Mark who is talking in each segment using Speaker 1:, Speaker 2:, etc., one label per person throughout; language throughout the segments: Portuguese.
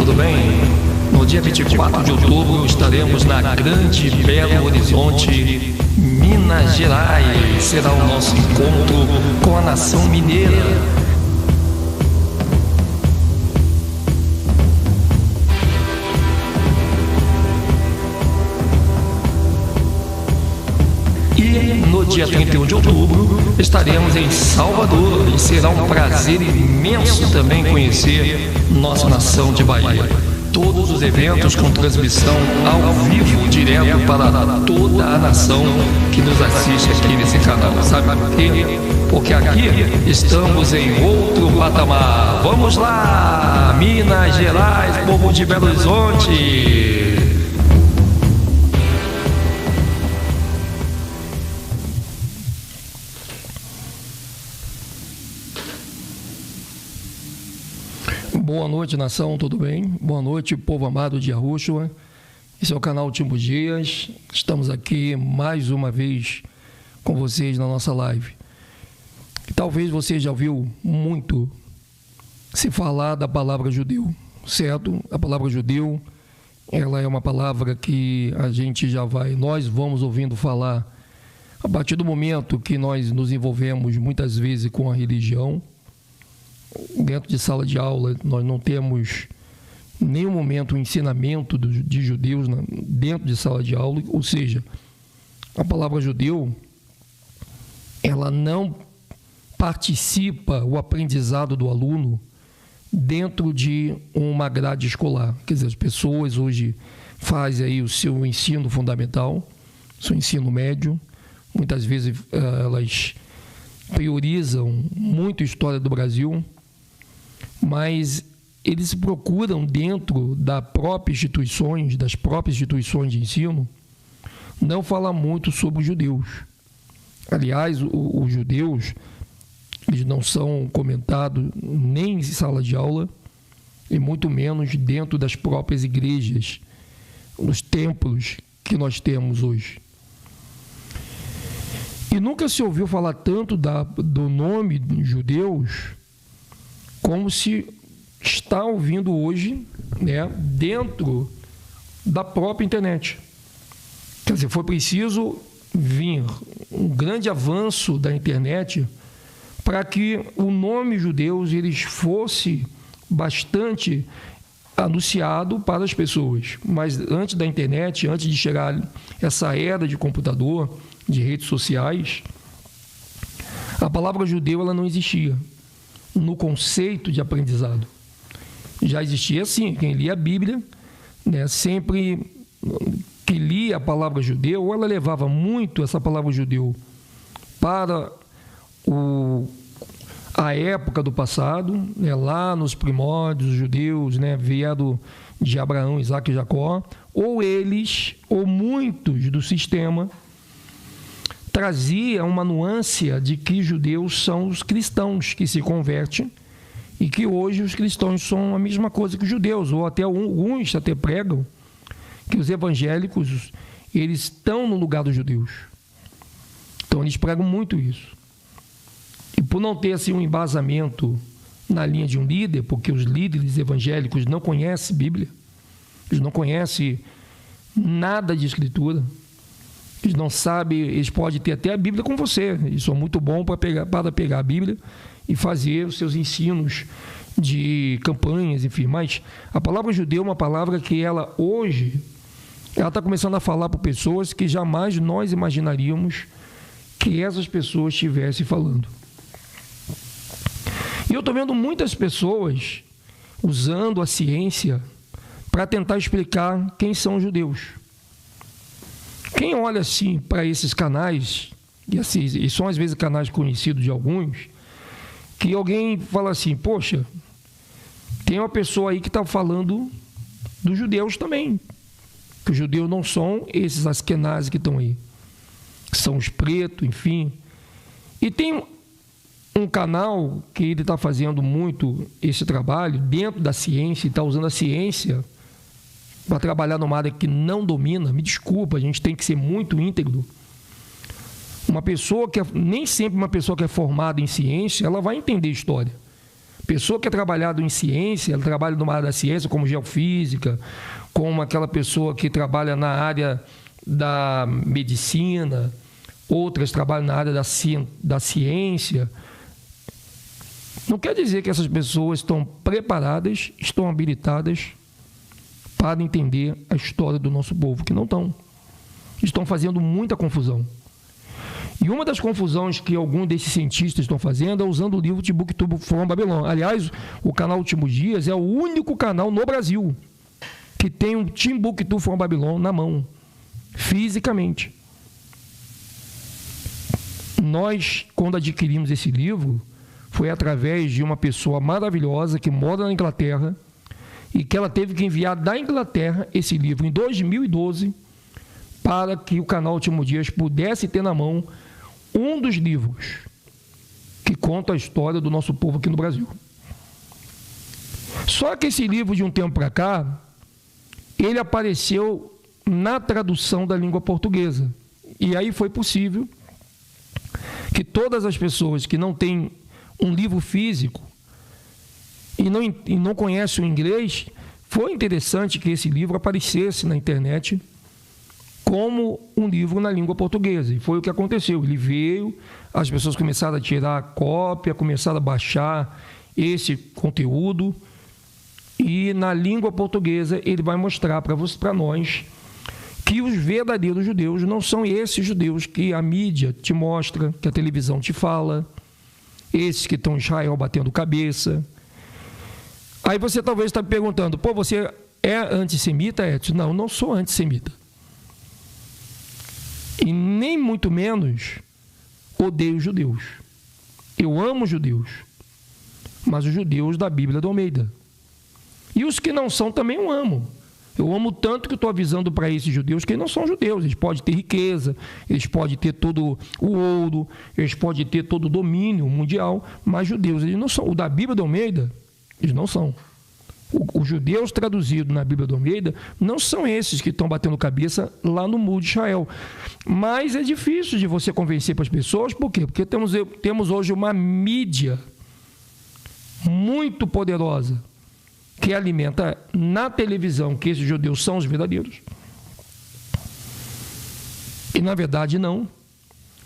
Speaker 1: tudo bem? No dia 24 de outubro estaremos na Grande Belo Horizonte, Minas Gerais. Será o nosso encontro com a nação mineira. E no dia 31 de outubro estaremos em Salvador e será um prazer imenso também conhecer nossa nação de Bahia. Todos os eventos com transmissão ao vivo, direto para toda a nação que nos assiste aqui nesse canal. Sabe por quê? Porque aqui estamos em outro patamar. Vamos lá, Minas Gerais, povo de Belo Horizonte! Boa noite, nação, tudo bem? Boa noite, povo amado de Arroxoa. Esse é o canal Timbo Dias. Estamos aqui mais uma vez com vocês na nossa live. Talvez você já ouviu muito se falar da palavra judeu, certo? A palavra judeu, ela é uma palavra que nós vamos ouvindo falar a partir do momento que nós nos envolvemos muitas vezes com a religião. Dentro de sala de aula, nós não temos nenhum momento o ensinamento de judeus dentro de sala de aula, ou seja, a palavra judeu, ela não participa o aprendizado do aluno dentro de uma grade escolar. Quer dizer, as pessoas hoje fazem aí o seu ensino fundamental, seu ensino médio, muitas vezes elas priorizam muito a história do Brasil, mas eles procuram dentro das próprias instituições de ensino, não falar muito sobre os judeus. Aliás, os judeus, eles não são comentados nem em sala de aula, e muito menos dentro das próprias igrejas, nos templos que nós temos hoje. E nunca se ouviu falar tanto do nome judeus como se está ouvindo hoje, né, dentro da própria internet. Quer dizer, foi preciso vir um grande avanço da internet para que o nome judeus eles fosse bastante anunciado para as pessoas. Mas antes da internet, antes de chegar essa era de computador, de redes sociais, a palavra judeu ela não existia no conceito de aprendizado. Já existia assim, quem lia a Bíblia, né, sempre que lia a palavra judeu, ou ela levava muito essa palavra judeu para a época do passado, né, lá nos primórdios, os judeus, né, vieram de Abraão, Isaac e Jacó, ou eles, ou muitos do sistema, trazia uma nuance de que judeus são os cristãos que se convertem e que hoje os cristãos são a mesma coisa que os judeus, ou até alguns até pregam que os evangélicos eles estão no lugar dos judeus. Então eles pregam muito isso. E por não ter assim um embasamento na linha de um líder, porque os líderes evangélicos não conhecem Bíblia, eles não conhecem nada de escritura, eles não sabem, eles podem ter até a Bíblia com você, eles são muito bons para pegar a Bíblia e fazer os seus ensinos de campanhas, enfim. Mas a palavra judeu é uma palavra que ela hoje, ela está começando a falar para pessoas que jamais nós imaginaríamos que essas pessoas estivessem falando. E eu estou vendo muitas pessoas usando a ciência para tentar explicar quem são os judeus. Quem olha assim para esses canais, e são às vezes canais conhecidos de alguns, que alguém fala assim, poxa, tem uma pessoa aí que está falando dos judeus também, que os judeus não são esses askenazes que estão aí, são os pretos, enfim. E tem um canal que ele está fazendo muito esse trabalho dentro da ciência, e está usando a ciência para trabalhar numa área que não domina. Me desculpa, a gente tem que ser muito íntegro. Nem sempre uma pessoa que é formada em ciência, ela vai entender história. Pessoa que é trabalhado em ciência, ela trabalha numa área da ciência, como geofísica, como aquela pessoa que trabalha na área da medicina, outras trabalham na área da ciência. Não quer dizer que essas pessoas estão preparadas, estão habilitadas para entender a história do nosso povo, que não estão. Estão fazendo muita confusão. E uma das confusões que alguns desses cientistas estão fazendo é usando o livro Timbuktu from Babylon. Aliás, o canal Últimos Dias é o único canal no Brasil que tem um Timbuktu from Babylon na mão, fisicamente. Nós, quando adquirimos esse livro, foi através de uma pessoa maravilhosa que mora na Inglaterra e que ela teve que enviar da Inglaterra esse livro em 2012 para que o canal Últimos Dias pudesse ter na mão um dos livros que conta a história do nosso povo aqui no Brasil. Só que esse livro, de um tempo para cá, ele apareceu na tradução da língua portuguesa. E aí foi possível que todas as pessoas que não têm um livro físico e não conhecem o inglês, foi interessante que esse livro aparecesse na internet como um livro na língua portuguesa. E foi o que aconteceu. Ele veio, as pessoas começaram a tirar a cópia, começaram a baixar esse conteúdo, e na língua portuguesa ele vai mostrar para nós que os verdadeiros judeus não são esses judeus que a mídia te mostra, que a televisão te fala, esses que estão em Israel batendo cabeça. Aí você talvez está me perguntando, pô, você é antissemita, Edson? Não, não sou antissemita. E nem muito menos odeio os judeus. Eu amo os judeus, mas os judeus da Bíblia do Almeida. E os que não são também eu amo. Eu amo tanto que estou avisando para esses judeus que eles não são judeus. Eles podem ter riqueza, eles podem ter todo o ouro, eles podem ter todo o domínio mundial, mas judeus, eles não são. O da Bíblia do Almeida, eles não são. Os judeus traduzidos na Bíblia do Almeida não são esses que estão batendo cabeça lá no muro de Israel. Mas é difícil de você convencer para as pessoas. Por quê? Porque temos hoje uma mídia muito poderosa que alimenta na televisão que esses judeus são os verdadeiros. E, na verdade, não.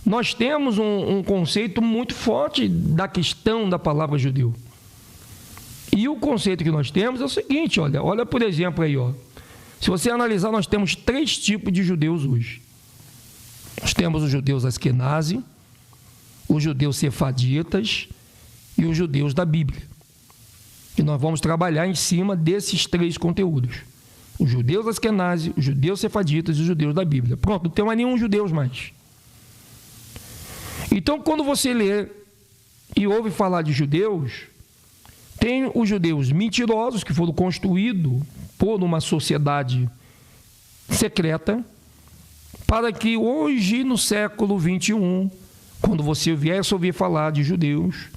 Speaker 1: Nós temos um conceito muito forte da questão da palavra judeu. E o conceito que nós temos é o seguinte, olha por exemplo aí, ó. Se você analisar, nós temos 3 tipos de judeus hoje. Nós temos os judeus askenazi, os judeus sefaditas e os judeus da Bíblia. E nós vamos trabalhar em cima desses 3 conteúdos. Os judeus askenazi, os judeus sefaditas e os judeus da Bíblia. Pronto, não tem mais nenhum judeus mais. Então, quando você lê e ouve falar de judeus, tem os judeus mentirosos, que foram construídos por uma sociedade secreta, para que hoje, no século XXI, quando você viesse ouvir falar de judeus,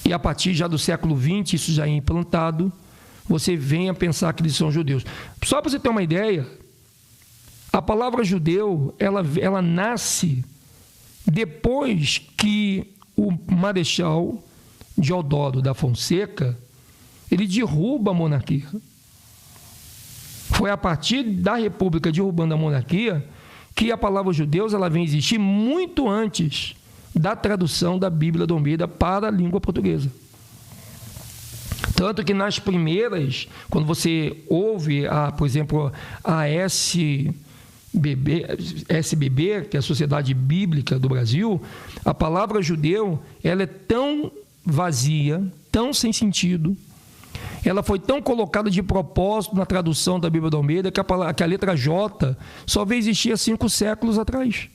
Speaker 1: e a partir já do século XX, isso já é implantado, você venha pensar que eles são judeus. Só para você ter uma ideia, a palavra judeu, ela nasce depois que o Marechal Deodoro da Fonseca, ele derruba a monarquia. Foi a partir da República derrubando a monarquia que a palavra judeus ela vem existir muito antes da tradução da Bíblia do Almeida para a língua portuguesa. Tanto que nas primeiras, quando você ouve, por exemplo, a SBB, que é a Sociedade Bíblica do Brasil, a palavra judeu ela é tão vazia, tão sem sentido, ela foi tão colocada de propósito na tradução da Bíblia do Almeida que a letra J só veio existir há 5 séculos atrás.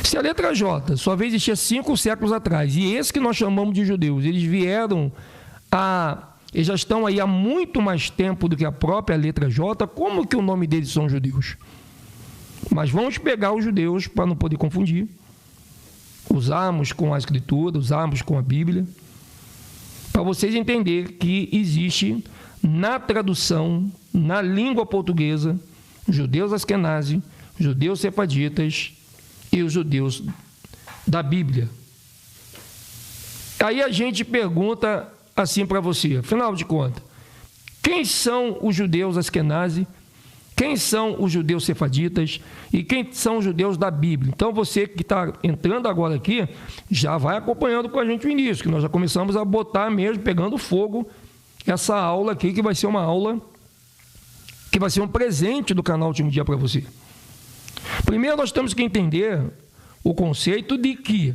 Speaker 1: Se a letra J só veio existir há 5 séculos atrás, e esse que nós chamamos de judeus, eles já estão aí há muito mais tempo do que a própria letra J, como que o nome deles são judeus? Mas vamos pegar os judeus para não poder confundir, usarmos com a Escritura, usarmos com a Bíblia, para vocês entenderem que existe na tradução, na língua portuguesa, judeus askenazi, judeus sefaditas e os judeus da Bíblia. Aí a gente pergunta assim para você, afinal de contas, quem são os judeus askenazi? Quem são os judeus sefaditas? E quem são os judeus da Bíblia? Então você que está entrando agora aqui, já vai acompanhando com a gente o início, que nós já começamos a botar mesmo, pegando fogo, essa aula aqui, que vai ser uma aula, que vai ser um presente do canal Último Dia para você. Primeiro nós temos que entender o conceito de que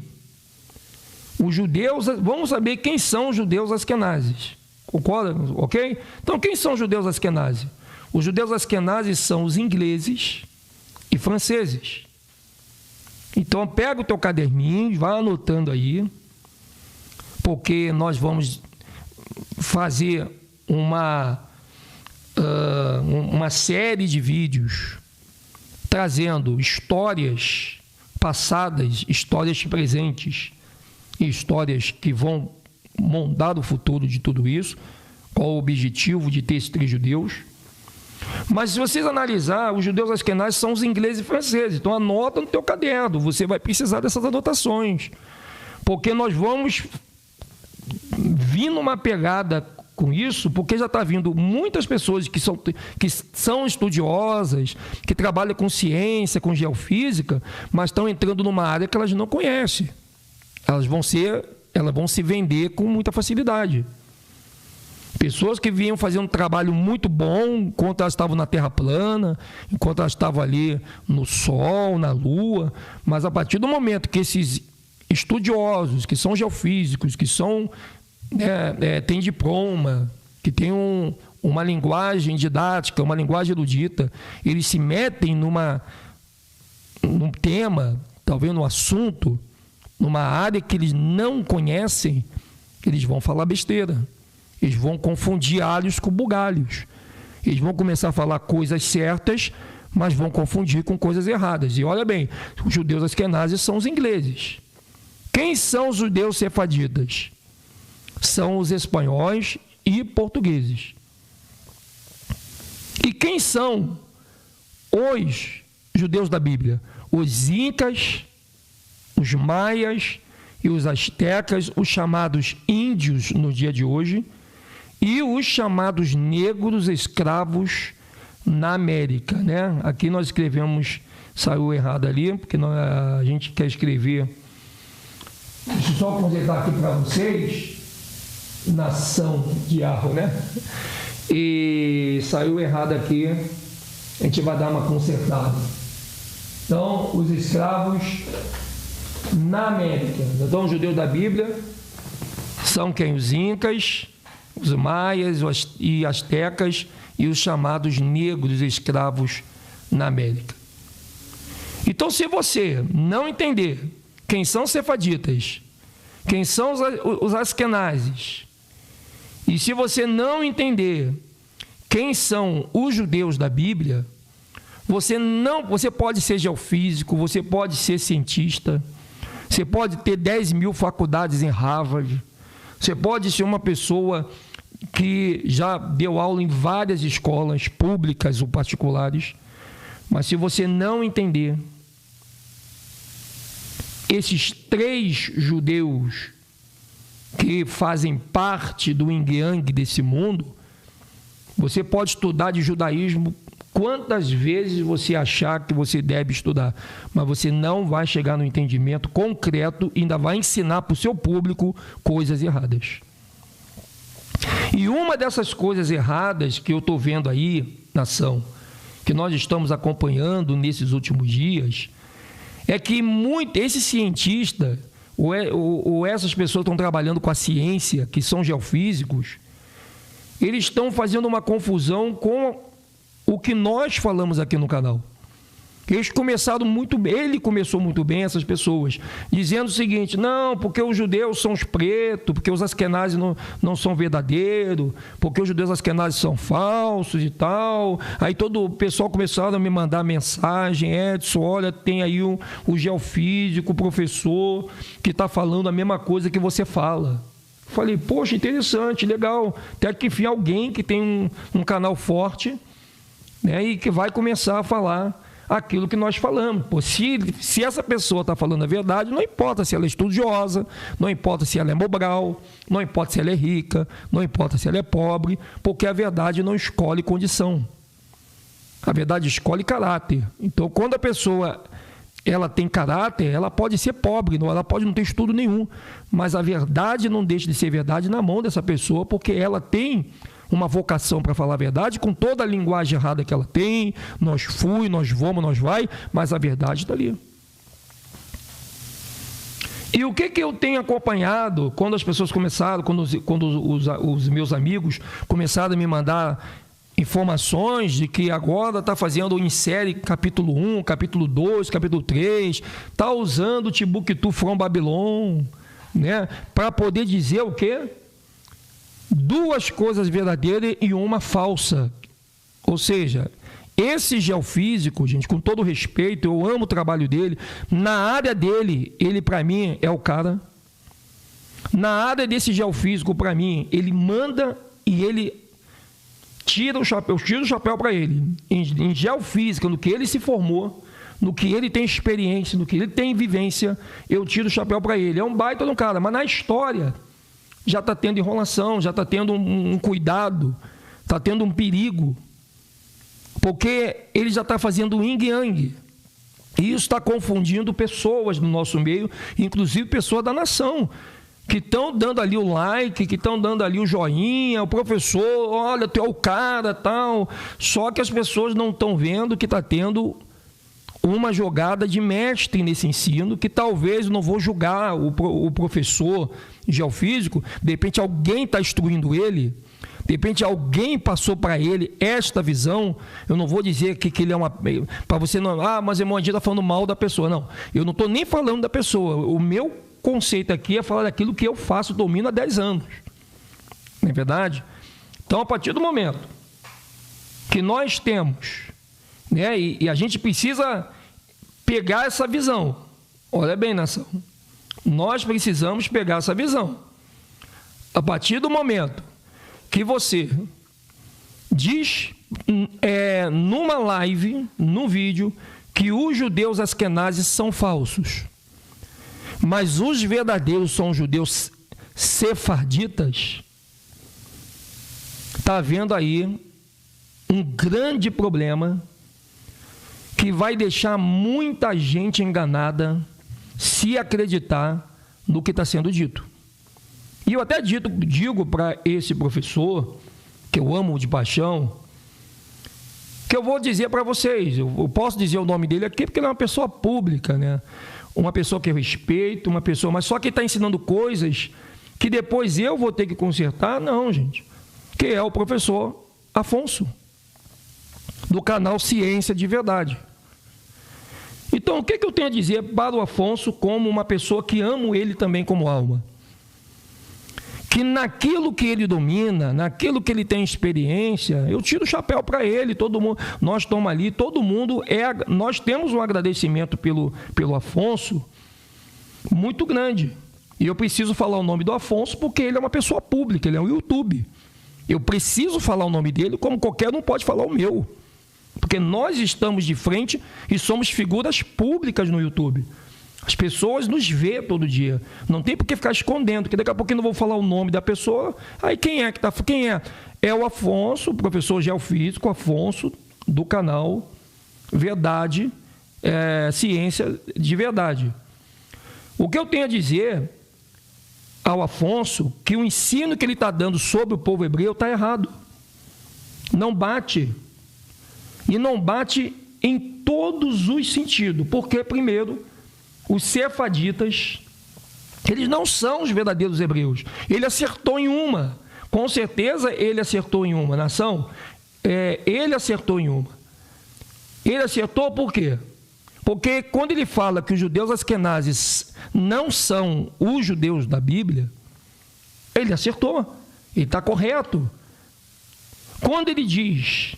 Speaker 1: os judeus, vamos saber quem são os judeus askenazes. Concorda? Ok? Então quem são os judeus askenazes? Os judeus askenazes são os ingleses e franceses. Então pega o teu caderninho e vai anotando aí, porque nós vamos fazer uma série de vídeos trazendo histórias passadas, histórias presentes e histórias que vão moldar o futuro de tudo isso. Qual o objetivo de ter esses 3 judeus? Mas se vocês analisar, os judeus askenazes são os ingleses e franceses. Então anota no teu caderno, você vai precisar dessas anotações, porque nós vamos vir numa pegada com isso, porque já está vindo muitas pessoas que são estudiosas, que trabalham com ciência, com geofísica, mas estão entrando numa área que elas não conhecem. Elas vão se vender com muita facilidade. Pessoas que vinham fazendo um trabalho muito bom enquanto elas estavam na Terra plana, enquanto elas estavam ali no Sol, na Lua, mas a partir do momento que esses estudiosos, que são geofísicos, que têm diploma, que têm uma linguagem didática, uma linguagem erudita, eles se metem num tema, talvez num assunto, numa área que eles não conhecem, eles vão falar besteira. Eles vão confundir alhos com bugalhos. Eles vão começar a falar coisas certas, mas vão confundir com coisas erradas. E olha bem, os judeus askenazes são os ingleses. Quem são os judeus sefaditas? São os espanhóis e portugueses. E quem são os judeus da Bíblia? Os incas, os maias e os astecas, os chamados índios no dia de hoje, e os chamados negros escravos na América, né? Aqui nós escrevemos, saiu errado ali, porque a gente quer escrever. Deixa eu só completar aqui para vocês, nação de Arro, né? E saiu errado aqui, a gente vai dar uma consertada. Então, os escravos na América. Então, os judeus da Bíblia são quem? Os incas, os maias e astecas e os chamados negros escravos na América. Então, se você não entender quem são os sefaditas, quem são os askenazes, e se você não entender quem são os judeus da Bíblia, você pode ser geofísico, você pode ser cientista, você pode ter 10 mil faculdades em Harvard, você pode ser uma pessoa que já deu aula em várias escolas públicas ou particulares, mas se você não entender esses 3 judeus que fazem parte do yin-yang desse mundo, você pode estudar de judaísmo quantas vezes você achar que você deve estudar, mas você não vai chegar no entendimento concreto e ainda vai ensinar para o seu público coisas erradas. E uma dessas coisas erradas que eu estou vendo aí, nação, que nós estamos acompanhando nesses últimos dias, é que esse cientista, ou essas pessoas que estão trabalhando com a ciência, que são geofísicos, eles estão fazendo uma confusão com o que nós falamos aqui no canal. Ele começou muito bem, essas pessoas, dizendo o seguinte: não, porque os judeus são os pretos, porque os askenazes não são verdadeiros, porque os judeus askenazes são falsos e tal. Aí todo o pessoal começou a me mandar mensagem: Edson, olha, tem aí o geofísico, o professor, que está falando a mesma coisa que você fala. Falei, poxa, interessante, legal. Até que enfim alguém que tem um canal forte, né, e que vai começar a falar aquilo que nós falamos. Pô, se essa pessoa está falando a verdade, não importa se ela é estudiosa, não importa se ela é mobral, não importa se ela é rica, não importa se ela é pobre, porque a verdade não escolhe condição. A verdade escolhe caráter. Então, quando a pessoa ela tem caráter, ela pode ser pobre, ela pode não ter estudo nenhum, mas a verdade não deixa de ser verdade na mão dessa pessoa, porque ela tem uma vocação para falar a verdade, com toda a linguagem errada que ela tem, nós fui, nós vamos, nós vai, mas a verdade está ali. E o que eu tenho acompanhado, quando as pessoas começaram, quando os meus amigos começaram a me mandar informações de que agora está fazendo em série capítulo 1, capítulo 2, capítulo 3, está usando o Timbuktu from Babylon, né, para poder dizer o quê? Duas coisas verdadeiras e uma falsa. Ou seja, esse geofísico, gente, com todo respeito, eu amo o trabalho dele, na área dele, ele para mim é o cara. Na área desse geofísico, para mim, ele manda e ele tira o chapéu, eu tiro o chapéu para ele. Em geofísica, no que ele se formou, no que ele tem experiência, no que ele tem vivência, eu tiro o chapéu para ele. É um baita de um cara, mas na história já está tendo enrolação, já está tendo um cuidado, está tendo um perigo, porque ele já está fazendo yin-yang. E isso está confundindo pessoas no nosso meio, inclusive pessoas da nação, que estão dando ali o like, que estão dando ali o joinha, o professor, olha, tu é o cara, tal. Só que as pessoas não estão vendo que está tendo uma jogada de mestre nesse ensino, que talvez, não vou julgar o professor geofísico, de repente alguém está instruindo ele, de repente alguém passou para ele esta visão. Eu não vou dizer que ele é uma... Para você não... mas irmão Adir está falando mal da pessoa. Não, eu não estou nem falando da pessoa. O meu conceito aqui é falar daquilo que eu faço, domino há 10 anos. Não é verdade? Então, a partir do momento que nós temos, né, e a gente precisa pegar essa visão. Olha bem, nação. Nós precisamos pegar essa visão. A partir do momento que você diz numa live, num vídeo, que os judeus askenazes são falsos, mas os verdadeiros são judeus sefarditas, está havendo aí um grande problema que vai deixar muita gente enganada se acreditar no que está sendo dito. E eu até digo para esse professor, que eu amo de paixão, que eu vou dizer para vocês, eu posso dizer o nome dele aqui porque ele é uma pessoa pública, né? Uma pessoa que eu respeito, uma pessoa, mas só que está ensinando coisas que depois eu vou ter que consertar, não, gente. Que é o professor Afonso, do canal Ciência de Verdade. Então, o que eu tenho a dizer para o Afonso como uma pessoa que amo ele também como alma? Que naquilo que ele domina, naquilo que ele tem experiência, eu tiro o chapéu para ele, todo mundo, nós estamos ali, todo mundo, nós temos um agradecimento pelo Afonso muito grande. E eu preciso falar o nome do Afonso porque ele é uma pessoa pública, ele é um YouTube. Eu preciso falar o nome dele como qualquer um pode falar o meu. Porque nós estamos de frente e somos figuras públicas no YouTube. As pessoas nos vê todo dia. Não tem por que ficar escondendo, porque daqui a pouco eu não vou falar o nome da pessoa. Aí quem é que está? Quem é? É o Afonso, o professor geofísico Afonso, do canal Verdade, Ciência de Verdade. O que eu tenho a dizer ao Afonso, que o ensino que ele está dando sobre o povo hebreu está errado. Não bate. E não bate em todos os sentidos. Porque, primeiro, os sefaditas, eles não são os verdadeiros hebreus. Ele acertou em uma. Com certeza ele acertou em uma. Nação, ele acertou em uma. Ele acertou por quê? Porque quando ele fala que os judeus askenazes não são os judeus da Bíblia, ele acertou. Ele está correto. Quando ele diz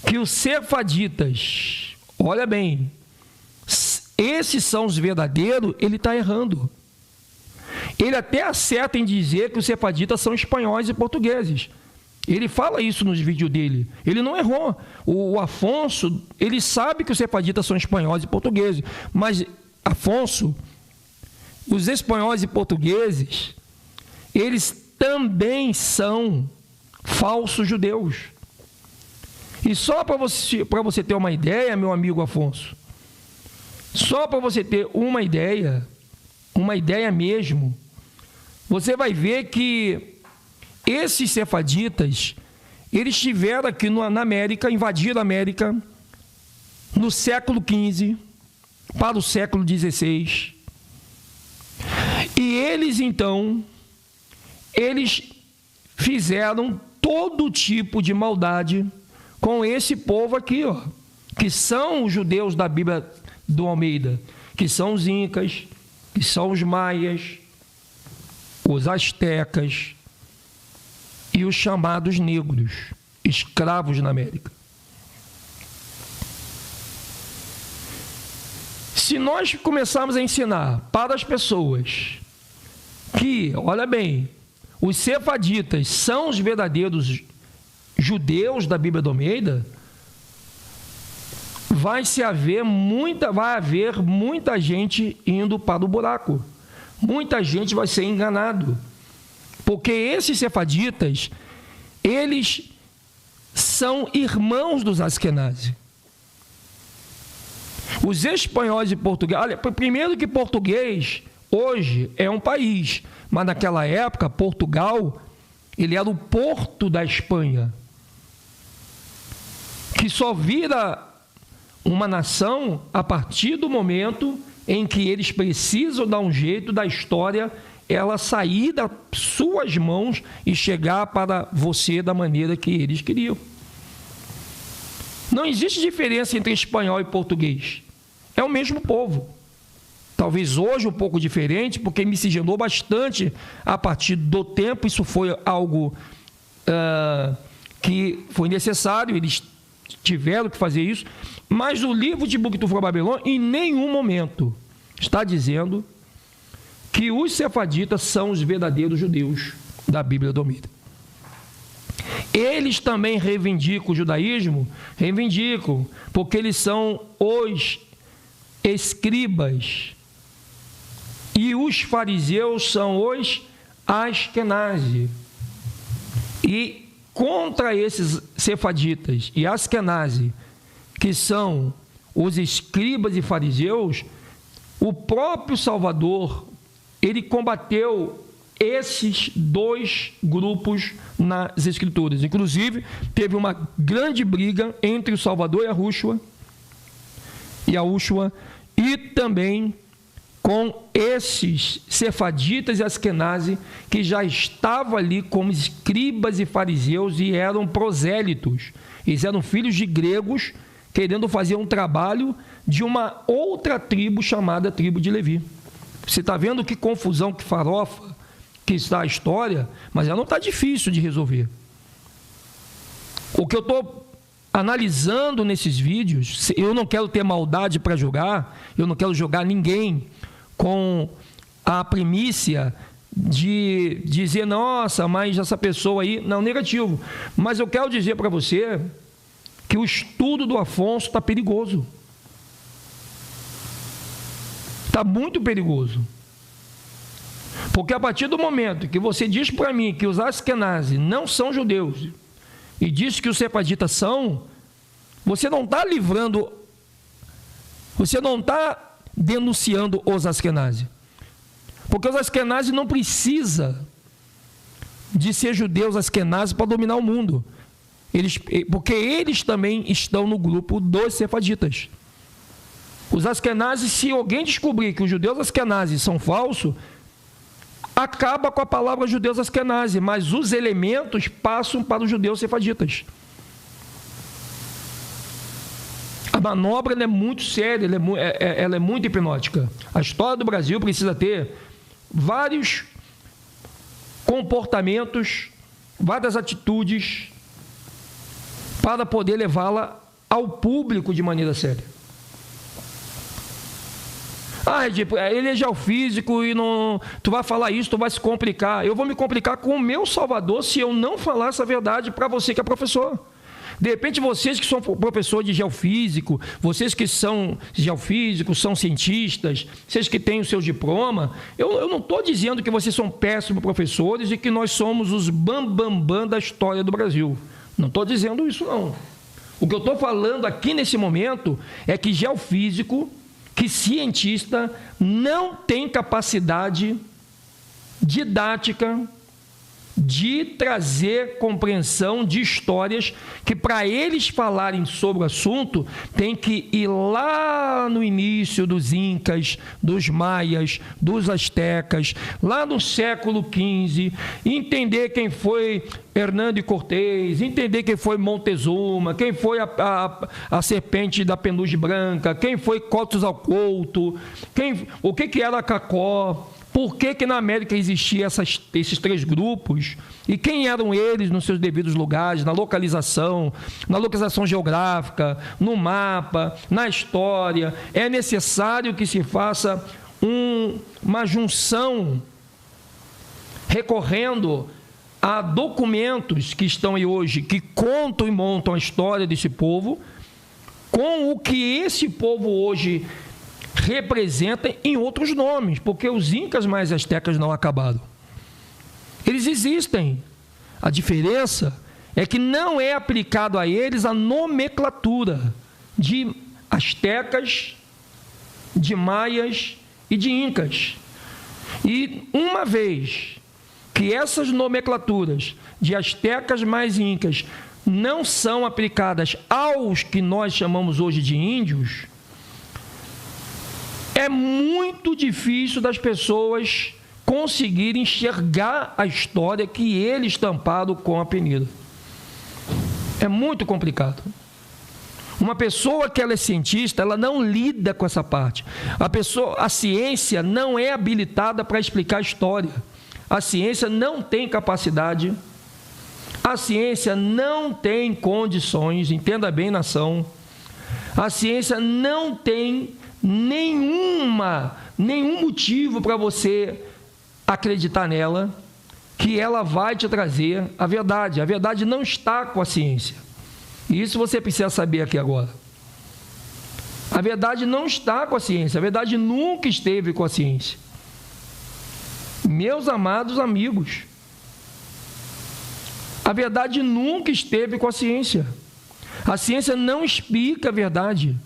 Speaker 1: que os sefaditas, olha bem, esses são os verdadeiros, ele está errando. Ele até acerta em dizer que os sefaditas são espanhóis e portugueses. Ele fala isso nos vídeos dele. Ele não errou. O Afonso, ele sabe que os sefaditas são espanhóis e portugueses. Mas, Afonso, os espanhóis e portugueses, eles também são falsos judeus. E só para você ter uma ideia, meu amigo Afonso, só para você ter uma ideia mesmo, você vai ver que esses sefaditas, eles estiveram aqui na América, invadiram a América no século XV para o século XVI. E eles, então, eles fizeram todo tipo de maldade com esse povo aqui, ó, que são os judeus da Bíblia do Almeida, que são os incas, que são os maias, os astecas e os chamados negros, escravos na América. Se nós começarmos a ensinar para as pessoas que, olha bem, os sefaditas são os verdadeiros judeus da Bíblia do Almeida, vai haver muita gente indo para o buraco. Muita gente vai ser enganado. Porque esses sefaditas, eles são irmãos dos Askenazi. Os espanhóis e portugueses... Olha, primeiro que português, hoje, é um país. Mas naquela época, Portugal, ele era o porto da Espanha, que só vira uma nação a partir do momento em que eles precisam dar um jeito da história, ela sair das suas mãos e chegar para você da maneira que eles queriam. Não existe diferença entre espanhol e português. É o mesmo povo. Talvez hoje um pouco diferente, porque miscigenou bastante a partir do tempo. Isso foi algo que foi necessário, eles tiveram que fazer isso. Mas o livro de Buctufra Babilônia, em nenhum momento, está dizendo que os sefaditas são os verdadeiros judeus da Bíblia do Almeida. Eles também reivindicam o judaísmo? Reivindicam, porque eles são os escribas. E os fariseus são os Askenazi. E contra esses sefaditas e Askenazi, que são os escribas e fariseus, o próprio Salvador, ele combateu esses dois grupos nas Escrituras. Inclusive, teve uma grande briga entre o Salvador e Yahushua, e também com esses sefaditas e Askenazi, que já estavam ali como escribas e fariseus e eram prosélitos. Eles eram filhos de gregos, querendo fazer um trabalho de uma outra tribo chamada tribo de Levi. Você está vendo que confusão, que farofa que está a história, mas ela não está difícil de resolver. O que eu estou analisando nesses vídeos, eu não quero ter maldade para julgar, eu não quero jogar ninguém com a primícia de dizer, nossa, mas essa pessoa aí... Não, negativo. Mas eu quero dizer para você que o estudo do Afonso está perigoso. Está muito perigoso. Porque a partir do momento que você diz para mim que os Askenazi não são judeus e diz que os sefaditas são, você não está livrando, você não está denunciando os Askenazi. Porque os Askenazi não precisam de ser judeus Askenazi para dominar o mundo. Porque eles também estão no grupo dos sefaditas. Os Askenazi, se alguém descobrir que os judeus Askenazi são falsos, acaba com a palavra judeus Askenazi, mas os elementos passam para os judeus sefaditas. A manobra ela é muito séria, ela é muito hipnótica. A história do Brasil precisa ter vários comportamentos, várias atitudes para poder levá-la ao público de maneira séria. Ele é geofísico e não, tu vai falar isso, tu vai se complicar. Eu vou me complicar com o meu Salvador se eu não falar essa verdade para você que é professor. De repente, vocês que são professor de geofísico, vocês que são geofísicos, são cientistas, vocês que têm o seu diploma, eu não estou dizendo que vocês são péssimos professores e que nós somos os bambambam da história do Brasil. Não estou dizendo isso, não. O que eu estou falando aqui nesse momento é que geofísico, que cientista, não tem capacidade didática de trazer compreensão de histórias que, para eles falarem sobre o assunto, tem que ir lá no início dos Incas, dos Maias, dos Astecas, lá no século XV, entender quem foi Hernando de Cortés, entender quem foi Montezuma, quem foi a serpente da penugem branca, quem foi Quetzalcoatl, o que era Cacó. Por que na América existiam esses três grupos? E quem eram eles nos seus devidos lugares, na localização geográfica, no mapa, na história? É necessário que se faça uma junção recorrendo a documentos que estão aí hoje, que contam e montam a história desse povo, com o que esse povo hoje representa em outros nomes, porque os incas mais astecas não acabaram. Eles existem. A diferença é que não é aplicado a eles a nomenclatura de astecas, de maias e de incas. E uma vez que essas nomenclaturas de astecas mais incas não são aplicadas aos que nós chamamos hoje de índios, é muito difícil das pessoas conseguirem enxergar a história que ele estampado com a penida. É muito complicado. Uma pessoa que ela é cientista, ela não lida com essa parte. A ciência não é habilitada para explicar a história. A ciência não tem capacidade. A ciência não tem condições, entenda bem, nação. A ciência não tem nenhum motivo para você acreditar nela, que ela vai te trazer a verdade. A verdade não está com a ciência. E isso você precisa saber aqui agora. A verdade não está com a ciência. A verdade nunca esteve com a ciência. Meus amados amigos, a verdade nunca esteve com a ciência. A ciência não explica a verdade.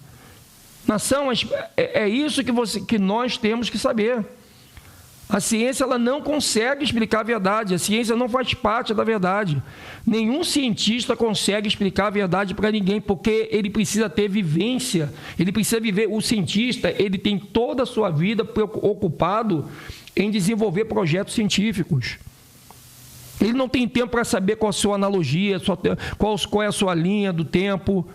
Speaker 1: Nação, é isso que nós temos que saber. A ciência ela não consegue explicar a verdade. A ciência não faz parte da verdade. Nenhum cientista consegue explicar a verdade para ninguém, porque ele precisa ter vivência. Ele precisa viver. O cientista, ele tem toda a sua vida ocupado em desenvolver projetos científicos. Ele não tem tempo para saber qual a sua analogia, qual é a sua linha do tempo,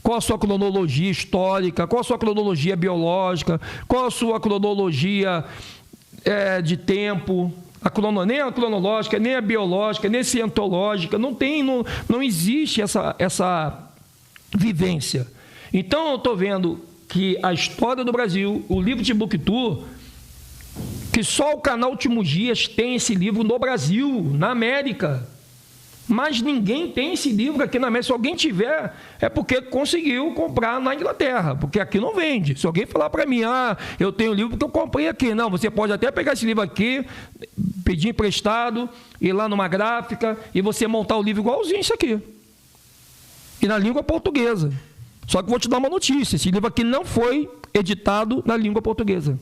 Speaker 1: qual a sua cronologia histórica, qual a sua cronologia biológica, qual a sua cronologia de tempo, nem a cronológica, nem a biológica, nem a cientológica, não existe essa vivência. Então eu estou vendo que a história do Brasil, o livro de Timbuktu, que só o canal Últimos Dias tem esse livro no Brasil, na América. Mas ninguém tem esse livro aqui na América. Se alguém tiver, é porque conseguiu comprar na Inglaterra, porque aqui não vende. Se alguém falar para mim, eu tenho o livro que eu comprei aqui. Não, você pode até pegar esse livro aqui, pedir emprestado, ir lá numa gráfica e você montar o livro igualzinho isso aqui. E na língua portuguesa. Só que vou te dar uma notícia, esse livro aqui não foi editado na língua portuguesa.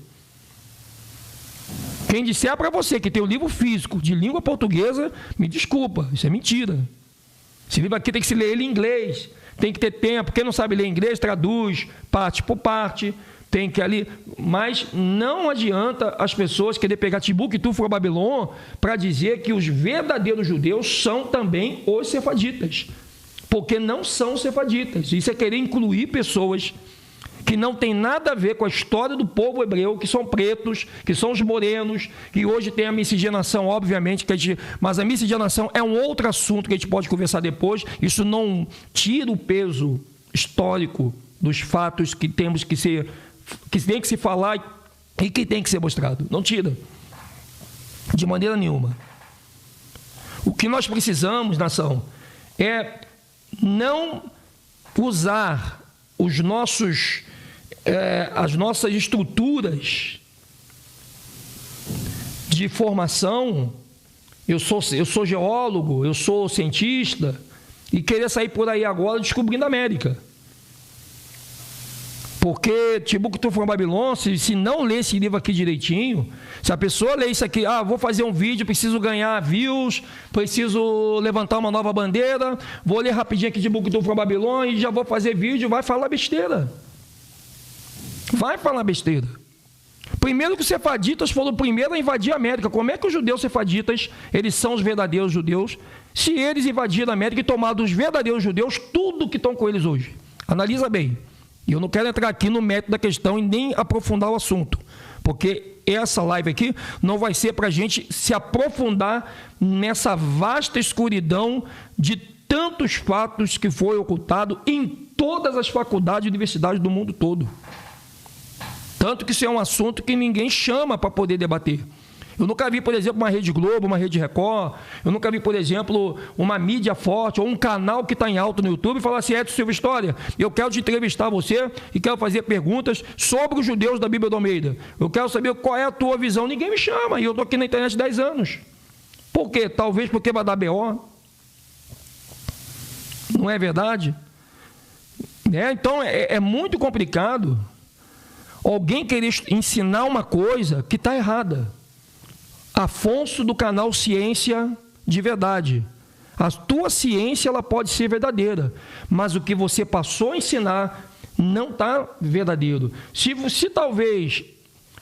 Speaker 1: Quem disser para você que tem um livro físico de língua portuguesa, me desculpa, isso é mentira. Esse livro aqui tem que se ler ele em inglês, tem que ter tempo. Quem não sabe ler inglês, traduz parte por parte, tem que ali. Mas não adianta as pessoas querer pegar Timbuktu for Babilônia para dizer que os verdadeiros judeus são também os sefaditas, porque não são sefaditas. Isso é querer incluir pessoas que não tem nada a ver com a história do povo hebreu, que são pretos, que são os morenos, que hoje tem a miscigenação, obviamente, mas a miscigenação é um outro assunto que a gente pode conversar depois. Isso não tira o peso histórico dos fatos que tem que se falar e que tem que ser mostrado. Não tira. De maneira nenhuma. O que nós precisamos, nação, é não usar as nossas estruturas de formação. Eu sou geólogo, eu sou cientista, e querer sair por aí agora descobrindo a América. Porque Timbuktu from Babylon, se não ler esse livro aqui direitinho, se a pessoa ler isso aqui, vou fazer um vídeo, preciso ganhar views, preciso levantar uma nova bandeira, vou ler rapidinho aqui Timbuktu from Babylon e já vou fazer vídeo, vai falar besteira. Vai falar besteira. Primeiro que os sefaditas foram o primeiro a invadir a América. Como é que os judeus sefaditas, eles são os verdadeiros judeus, se eles invadiram a América e tomaram dos verdadeiros judeus tudo que estão com eles hoje? Analisa bem. E eu não quero entrar aqui no mérito da questão e nem aprofundar o assunto, porque essa live aqui não vai ser para a gente se aprofundar nessa vasta escuridão de tantos fatos que foi ocultado em todas as faculdades e universidades do mundo todo. Tanto que isso é um assunto que ninguém chama para poder debater. Eu nunca vi, por exemplo, uma Rede Globo, uma Rede Record, eu nunca vi, por exemplo, uma mídia forte ou um canal que está em alto no YouTube falar assim: Edson Silva História, eu quero te entrevistar você e quero fazer perguntas sobre os judeus da Bíblia do Almeida. Eu quero saber qual é a tua visão. Ninguém me chama e eu estou aqui na internet há 10 anos. Por quê? Talvez porque vai dar BO. Não é verdade? Então é muito complicado alguém querer ensinar uma coisa que está errada. Afonso, do canal Ciência de Verdade. A tua ciência, ela pode ser verdadeira, mas o que você passou a ensinar não está verdadeiro. Se talvez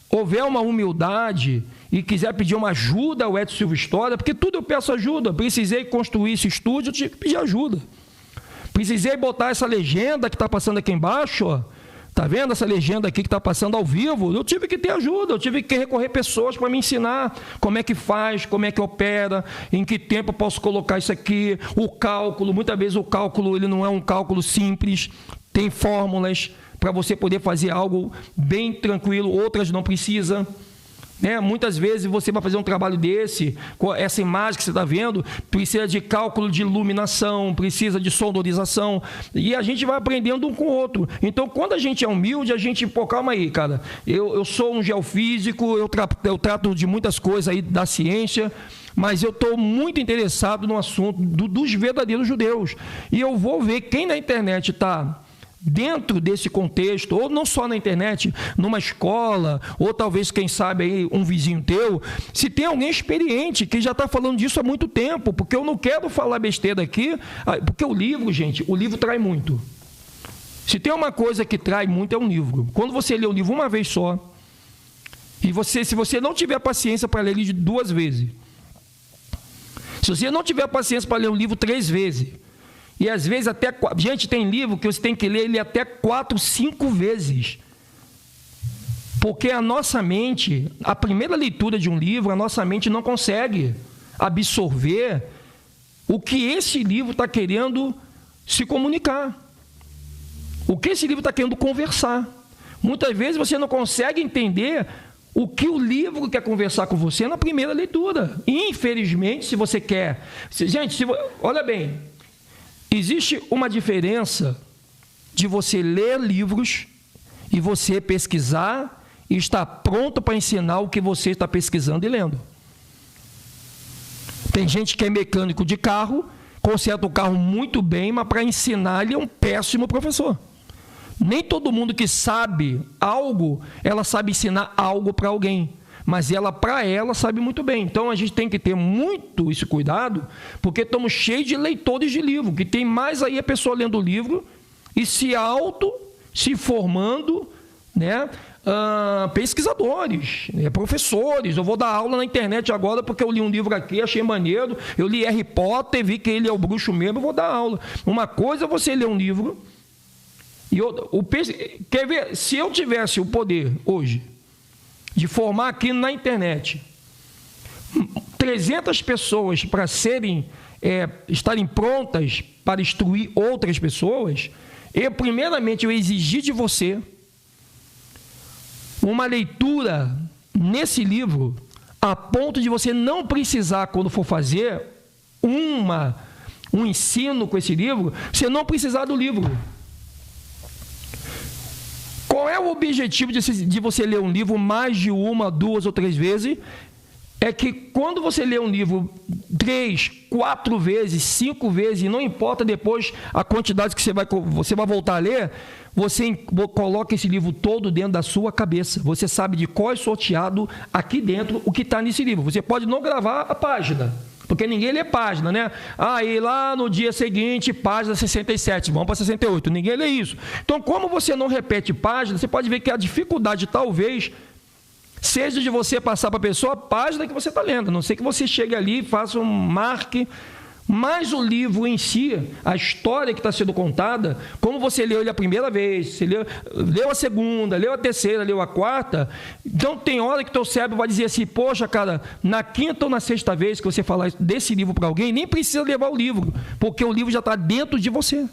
Speaker 1: houver uma humildade e quiser pedir uma ajuda ao Edson Silva História, porque tudo eu peço ajuda. Precisei construir esse estúdio, eu tive que pedir ajuda. Precisei botar essa legenda que está passando aqui embaixo, ó. Tá vendo essa legenda aqui que está passando ao vivo? Eu tive que ter ajuda, eu tive que recorrer pessoas para me ensinar como é que faz, como é que opera, em que tempo eu posso colocar isso aqui, o cálculo. Muitas vezes o cálculo ele não é um cálculo simples, tem fórmulas para você poder fazer algo bem tranquilo, outras não precisa. Muitas vezes você vai fazer um trabalho desse, com essa imagem que você está vendo, precisa de cálculo de iluminação, precisa de sonorização, e a gente vai aprendendo um com o outro. Então, quando a gente é humilde, a gente, calma aí, cara, eu sou um geofísico, eu trato de muitas coisas aí da ciência, mas eu estou muito interessado no assunto dos verdadeiros judeus, e eu vou ver quem na internet está dentro desse contexto, ou não só na internet, numa escola, ou talvez, quem sabe, aí, um vizinho teu, se tem alguém experiente que já está falando disso há muito tempo, porque eu não quero falar besteira aqui, porque o livro, gente, o livro trai muito. Se tem uma coisa que trai muito, é um livro. Quando você lê o livro uma vez só, e se você não tiver paciência para ler ele 2 vezes, se você não tiver paciência para ler um livro 3 vezes, e às vezes até... Gente, tem livro que você tem que ler ele até 4, 5 vezes. Porque a nossa mente, a primeira leitura de um livro, a nossa mente não consegue absorver o que esse livro está querendo se comunicar. O que esse livro está querendo conversar. Muitas vezes você não consegue entender o que o livro quer conversar com você na primeira leitura. E, infelizmente, se você quer... Gente, olha bem... Existe uma diferença de você ler livros e você pesquisar e estar pronto para ensinar o que você está pesquisando e lendo. Tem gente que é mecânico de carro, conserta o carro muito bem, mas para ensinar ele é um péssimo professor. Nem todo mundo que sabe algo, ela sabe ensinar algo para alguém. Mas ela, para ela, sabe muito bem. Então, a gente tem que ter muito esse cuidado, porque estamos cheios de leitores de livro, que tem mais aí a pessoa lendo o livro e se formando, pesquisadores, professores. Eu vou dar aula na internet agora porque eu li um livro aqui, achei maneiro, eu li Harry Potter, vi que ele é o bruxo mesmo, eu vou dar aula. Uma coisa é você ler um livro, e quer ver, se eu tivesse o poder hoje de formar aqui na internet 300 pessoas para estarem prontas para instruir outras pessoas, primeiramente eu exigi de você uma leitura nesse livro a ponto de você não precisar, quando for fazer um ensino com esse livro, você não precisar do livro. Qual é o objetivo de você ler um livro mais de 1, 2 ou 3 vezes? É que quando você lê um livro 3, 4 vezes, 5 vezes, e não importa depois a quantidade que você vai voltar a ler, você coloca esse livro todo dentro da sua cabeça. Você sabe de qual é sorteado aqui dentro o que está nesse livro. Você pode não gravar a página, porque ninguém lê página, né? Aí lá no dia seguinte, página 67, vamos para 68. Ninguém lê isso. Então, como você não repete página, você pode ver que a dificuldade talvez seja de você passar para a pessoa a página que você está lendo. A não sei que você chegue ali e faça um marque. Mas o livro em si, a história que está sendo contada, como você leu ele a primeira vez, você leu a segunda, leu a terceira, leu a quarta, então tem hora que teu cérebro vai dizer assim, poxa, cara, na quinta ou na sexta vez que você falar desse livro para alguém, nem precisa levar o livro, porque o livro já está dentro de você.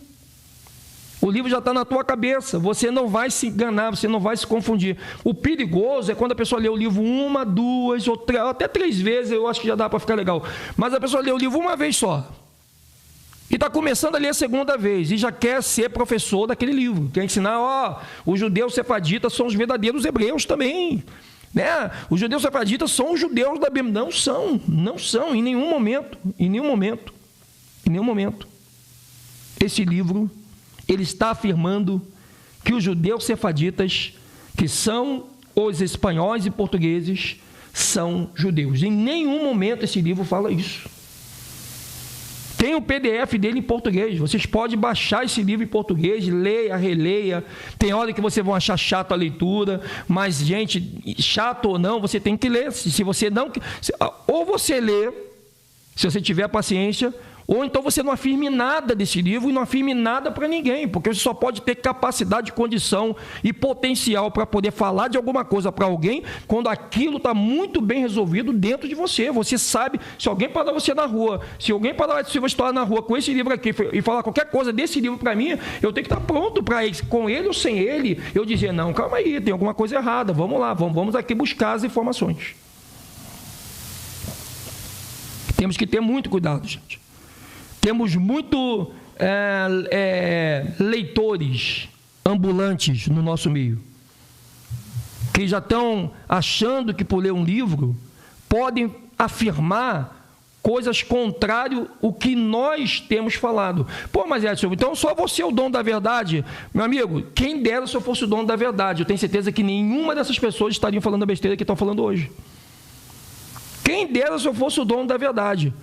Speaker 1: O livro já está na tua cabeça, você não vai se enganar, você não vai se confundir. O perigoso é quando a pessoa lê o livro 1, 2 ou 3, até 3 vezes, eu acho que já dá para ficar legal. Mas a pessoa lê o livro uma vez só. E está começando a ler a segunda vez, e já quer ser professor daquele livro. Quer ensinar, os judeus sefaditas são os verdadeiros hebreus também. Né? Os judeus sefaditas são os judeus da Bíblia. Não são, em nenhum momento. Esse livro, ele está afirmando que os judeus sefaditas, que são os espanhóis e portugueses, são judeus. Em nenhum momento esse livro fala isso. Tem o PDF dele em português. Vocês podem baixar esse livro em português, leia, releia. Tem hora que vocês vão achar chato a leitura, mas, gente, chato ou não, você tem que ler. Se você não... Ou você lê, se você tiver paciência, ou então você não afirme nada desse livro e não afirme nada para ninguém, porque você só pode ter capacidade, condição e potencial para poder falar de alguma coisa para alguém quando aquilo está muito bem resolvido dentro de você. Você sabe, se alguém parar você na rua, se alguém parar você estar na rua com esse livro aqui e falar qualquer coisa desse livro para mim, eu tenho que estar pronto para isso, com ele ou sem ele, eu dizer, não, calma aí, tem alguma coisa errada, vamos lá, vamos aqui buscar as informações. Temos que ter muito cuidado, gente. Temos muito leitores ambulantes no nosso meio, que já estão achando que por ler um livro podem afirmar coisas contrárias ao que nós temos falado. Pô, mas Edson, então só você é o dono da verdade? Meu amigo, quem dera se eu fosse o dono da verdade. Eu tenho certeza que nenhuma dessas pessoas estariam falando a besteira que estão falando hoje. Quem dera se eu fosse o dono da verdade.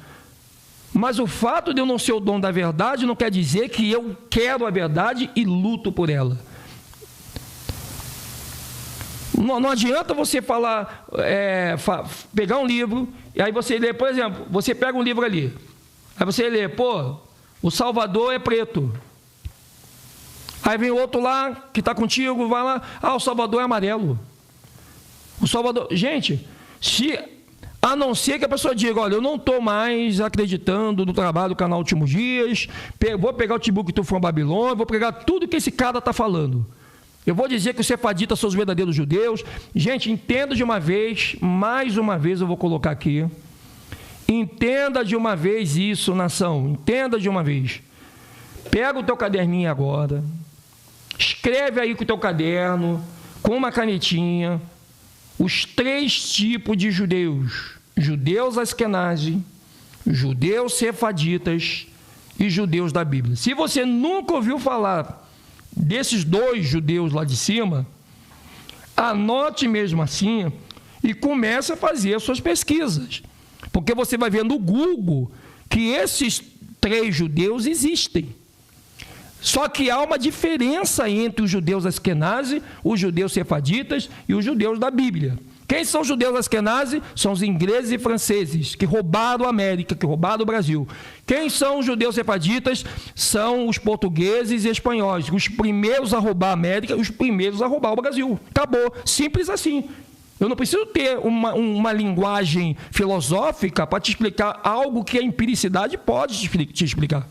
Speaker 1: Mas o fato de eu não ser o dono da verdade não quer dizer que eu quero a verdade e luto por ela. Não adianta você falar, pegar um livro, e aí você lê, por exemplo, você pega um livro ali, aí você lê, o Salvador é preto. Aí vem outro lá, que está contigo, vai lá, o Salvador é amarelo. O Salvador... Gente, a não ser que a pessoa diga, olha, eu não estou mais acreditando no trabalho do canal Últimos Dias, vou pegar o Timbuktu from Babilônia, vou pegar tudo que esse cara está falando. Eu vou dizer que os sefaditas são os verdadeiros judeus. Gente, entenda de uma vez, mais uma vez eu vou colocar aqui, entenda de uma vez isso, nação, entenda de uma vez. Pega o teu caderninho agora, escreve aí com o teu caderno, com uma canetinha, os 3 tipos de judeus: judeus askenazi, judeus sefaditas e judeus da Bíblia. Se você nunca ouviu falar desses 2 judeus lá de cima, anote mesmo assim e comece a fazer as suas pesquisas, porque você vai ver no Google que esses 3 judeus existem. Só que há uma diferença entre os judeus askenazi, os judeus sefaditas e os judeus da Bíblia. Quem são os judeus askenazi? São os ingleses e franceses, que roubaram a América, que roubaram o Brasil. Quem são os judeus sefaditas? São os portugueses e espanhóis, os primeiros a roubar a América e os primeiros a roubar o Brasil. Acabou, simples assim. Eu não preciso ter uma linguagem filosófica para te explicar algo que a empiricidade pode te explicar.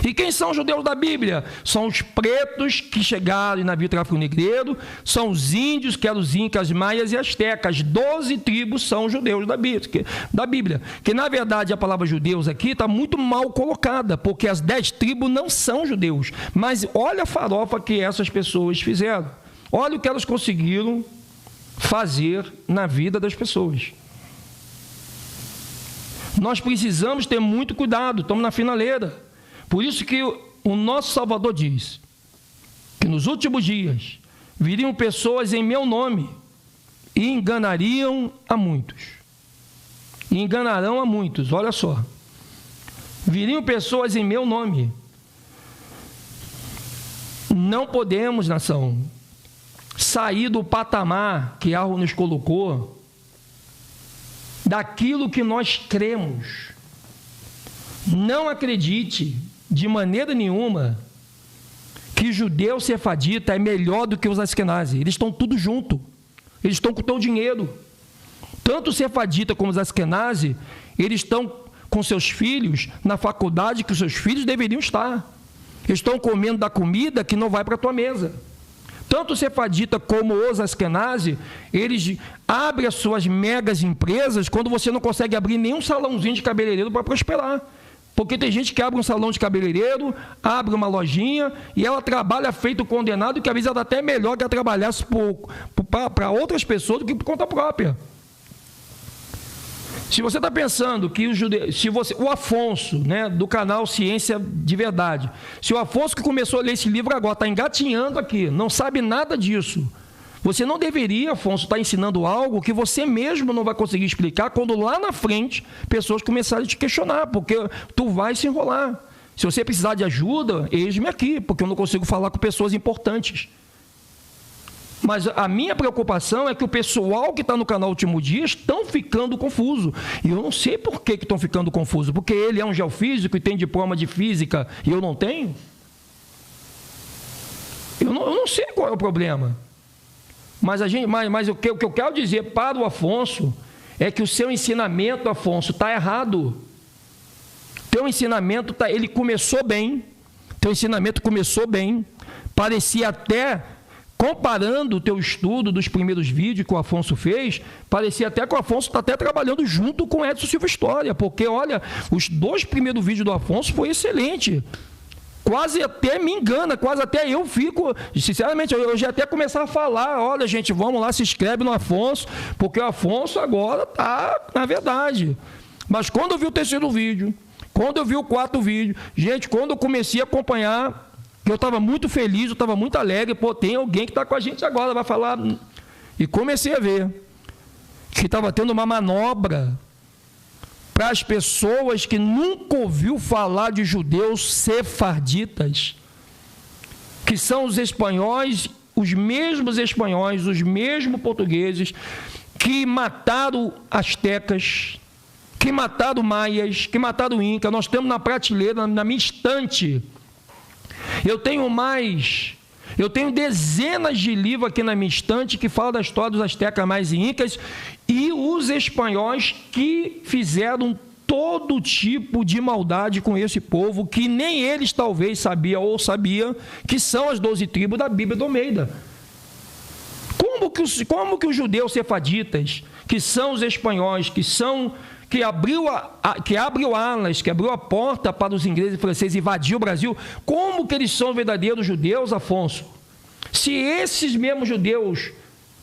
Speaker 1: E quem são os judeus da Bíblia? São os pretos que chegaram em navio tráfico negreiro, são os índios, que eram os incas, maias e astecas. 12 tribos são judeus da Bíblia. Que na verdade a palavra judeus aqui está muito mal colocada, porque as 10 tribos não são judeus. Mas olha a farofa que essas pessoas fizeram. Olha o que elas conseguiram fazer na vida das pessoas. Nós precisamos ter muito cuidado, estamos na finaleira. Por isso que o nosso Salvador diz que nos últimos dias viriam pessoas em meu nome e enganariam a muitos. E enganarão a muitos, olha só. Viriam pessoas em meu nome. Não podemos, nação, sair do patamar que Arro nos colocou, daquilo que nós cremos. Não acredite de maneira nenhuma que judeu sefardita é melhor do que os askenazes. Eles estão tudo junto. Eles estão com o teu dinheiro. Tanto o sefardita como os askenazes, eles estão com seus filhos na faculdade que os seus filhos deveriam estar. Eles estão comendo da comida que não vai para a tua mesa. Tanto o sefardita como os askenazes, eles abrem as suas megas empresas quando você não consegue abrir nenhum salãozinho de cabeleireiro para prosperar. Porque tem gente que abre um salão de cabeleireiro, abre uma lojinha e ela trabalha feito condenado, que às vezes ela até é melhor que ela trabalhasse para outras pessoas do que por conta própria. Se você está pensando que o Afonso, né, do canal Ciência de Verdade, se o Afonso que começou a ler esse livro agora está engatinhando aqui, não sabe nada disso, você não deveria, Afonso, estar ensinando algo que você mesmo não vai conseguir explicar quando lá na frente pessoas começarem a te questionar, porque tu vai se enrolar. Se você precisar de ajuda, eis-me aqui, porque eu não consigo falar com pessoas importantes. Mas a minha preocupação é que o pessoal que está no canal Último Dia estão ficando confuso. E eu não sei por que estão ficando confusos. Porque ele é um geofísico e tem diploma de física e eu não tenho? Eu não sei qual é o problema. Mas o que eu quero dizer para o Afonso é que o seu ensinamento, Afonso, está errado. Teu ensinamento, ele começou bem. Teu ensinamento começou bem. Parecia até, comparando o teu estudo dos primeiros vídeos que o Afonso fez, parecia até que o Afonso está até trabalhando junto com o Edson Silva História. Porque, olha, os 2 primeiros vídeos do Afonso foi excelente. Quase até me engana, quase até eu fico, sinceramente, eu já até começar a falar, olha gente, vamos lá, se inscreve no Afonso, porque o Afonso agora está na verdade. Mas quando eu vi o 3º vídeo, quando eu vi o 4º vídeo, gente, quando eu comecei a acompanhar, eu estava muito feliz, eu estava muito alegre, pô, tem alguém que está com a gente agora, vai falar, e comecei a ver que estava tendo uma manobra para as pessoas que nunca ouviu falar de judeus sefarditas, que são os espanhóis, os mesmos portugueses, que mataram astecas, que mataram maias, que mataram incas. Nós temos na prateleira, na minha estante, eu tenho dezenas de livros aqui na minha estante que falam da história dos astecas, maias e incas, e os espanhóis que fizeram todo tipo de maldade com esse povo, que nem eles talvez sabiam ou sabiam que são as 12 tribos da Bíblia do Almeida. Como que os judeus sefaditas, que são os espanhóis, que abriu alas, que abriu a porta para os ingleses e franceses invadir o Brasil, como que eles são verdadeiros judeus, Afonso? Se esses mesmos judeus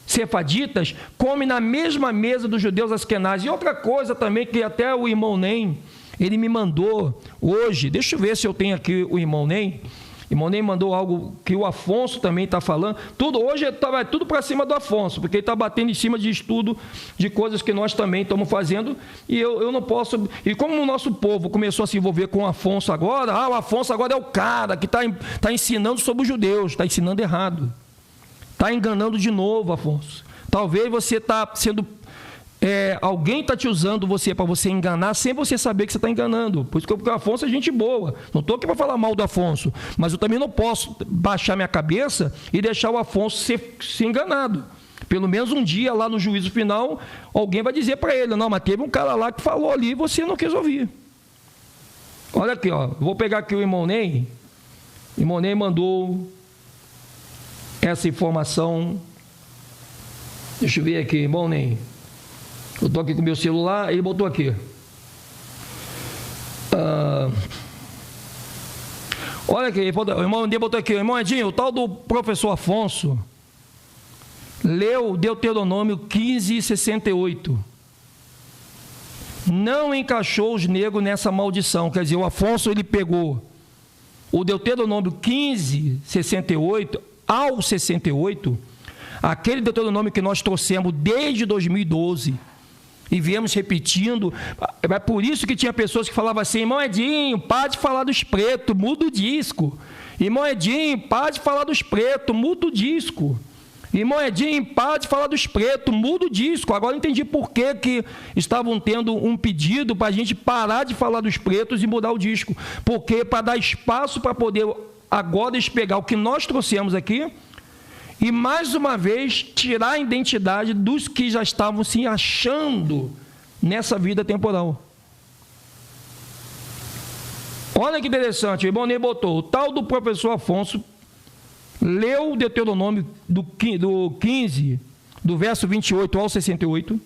Speaker 1: sefaditas comem na mesma mesa dos judeus askenazes. E outra coisa também, que até o irmão Nem, ele me mandou hoje, deixa eu ver se eu tenho aqui o irmão Nem. O irmão Nem mandou algo que o Afonso também está falando. Hoje vai tudo para cima do Afonso, porque ele está batendo em cima de estudo, de coisas que nós também estamos fazendo, e eu não posso... E como o nosso povo começou a se envolver com o Afonso agora, o Afonso agora é o cara que está ensinando sobre os judeus, está ensinando errado. Está enganando de novo, Afonso. Talvez você está sendo... alguém está te usando você para você enganar sem você saber que você está enganando. Por isso que o Afonso é gente boa. Não estou aqui para falar mal do Afonso, mas eu também não posso baixar minha cabeça e deixar o Afonso ser enganado. Pelo menos um dia lá no juízo final, alguém vai dizer para ele, não, mas teve um cara lá que falou ali e você não quis ouvir. Olha aqui, ó. Vou pegar aqui o irmão Ney. O irmão Ney mandou essa informação. Deixa eu ver aqui, irmão Ney. Eu estou aqui com o meu celular, ele botou aqui. Olha aqui, o irmão Ney botou aqui. Irmão Edinho, o tal do professor Afonso leu Deuteronômio 15:68. Não encaixou os negros nessa maldição. Quer dizer, o Afonso, ele pegou o Deuteronômio 15:68 ao 68, aquele Deuteronômio que nós trouxemos desde 2012 e viemos repetindo. É por isso que tinha pessoas que falavam assim: irmão Edinho, para de falar dos pretos, muda o disco. Irmão Edinho, para de falar dos pretos, muda o disco. Irmão Edinho, para de falar dos pretos, muda o disco. Agora eu entendi por que estavam tendo um pedido para a gente parar de falar dos pretos e mudar o disco. Porque para dar espaço para poder agora pegar o que nós trouxemos aqui e mais uma vez tirar a identidade dos que já estavam se achando nessa vida temporal. Olha que interessante, o irmão Ney botou: o tal do professor Afonso leu o Deuteronômio do 15, do verso 28 ao 68,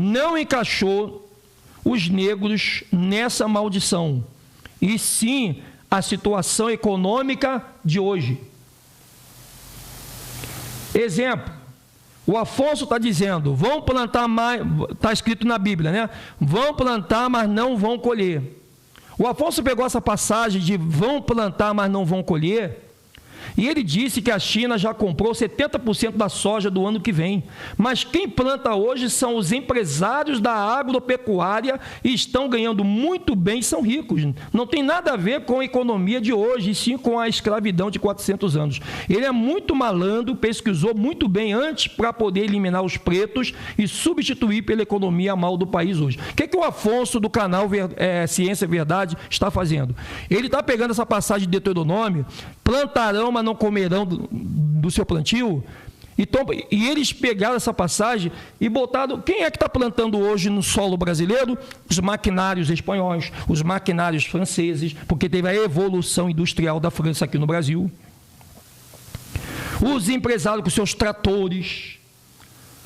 Speaker 1: não encaixou os negros nessa maldição, e sim a situação econômica de hoje. Exemplo, o Afonso está dizendo: vão plantar mais, está escrito na Bíblia, né? Vão plantar, mas não vão colher. O Afonso pegou essa passagem de vão plantar, mas não vão colher, e ele disse que a China já comprou 70% da soja do ano que vem. Mas quem planta hoje são os empresários da agropecuária e estão ganhando muito bem e são ricos. Não tem nada a ver com a economia de hoje, e sim com a escravidão de 400 anos. Ele é muito malandro, pesquisou muito bem antes para poder eliminar os pretos e substituir pela economia mal do país hoje. O que o Afonso do canal Ciência e Verdade está fazendo? Ele está pegando essa passagem de Deuteronômio: plantarão, mas não comerão do seu plantio. Então, e eles pegaram essa passagem e botaram. Quem é que está plantando hoje no solo brasileiro? Os maquinários espanhóis, os maquinários franceses, porque teve a evolução industrial da França aqui no Brasil. Os empresários com seus tratores,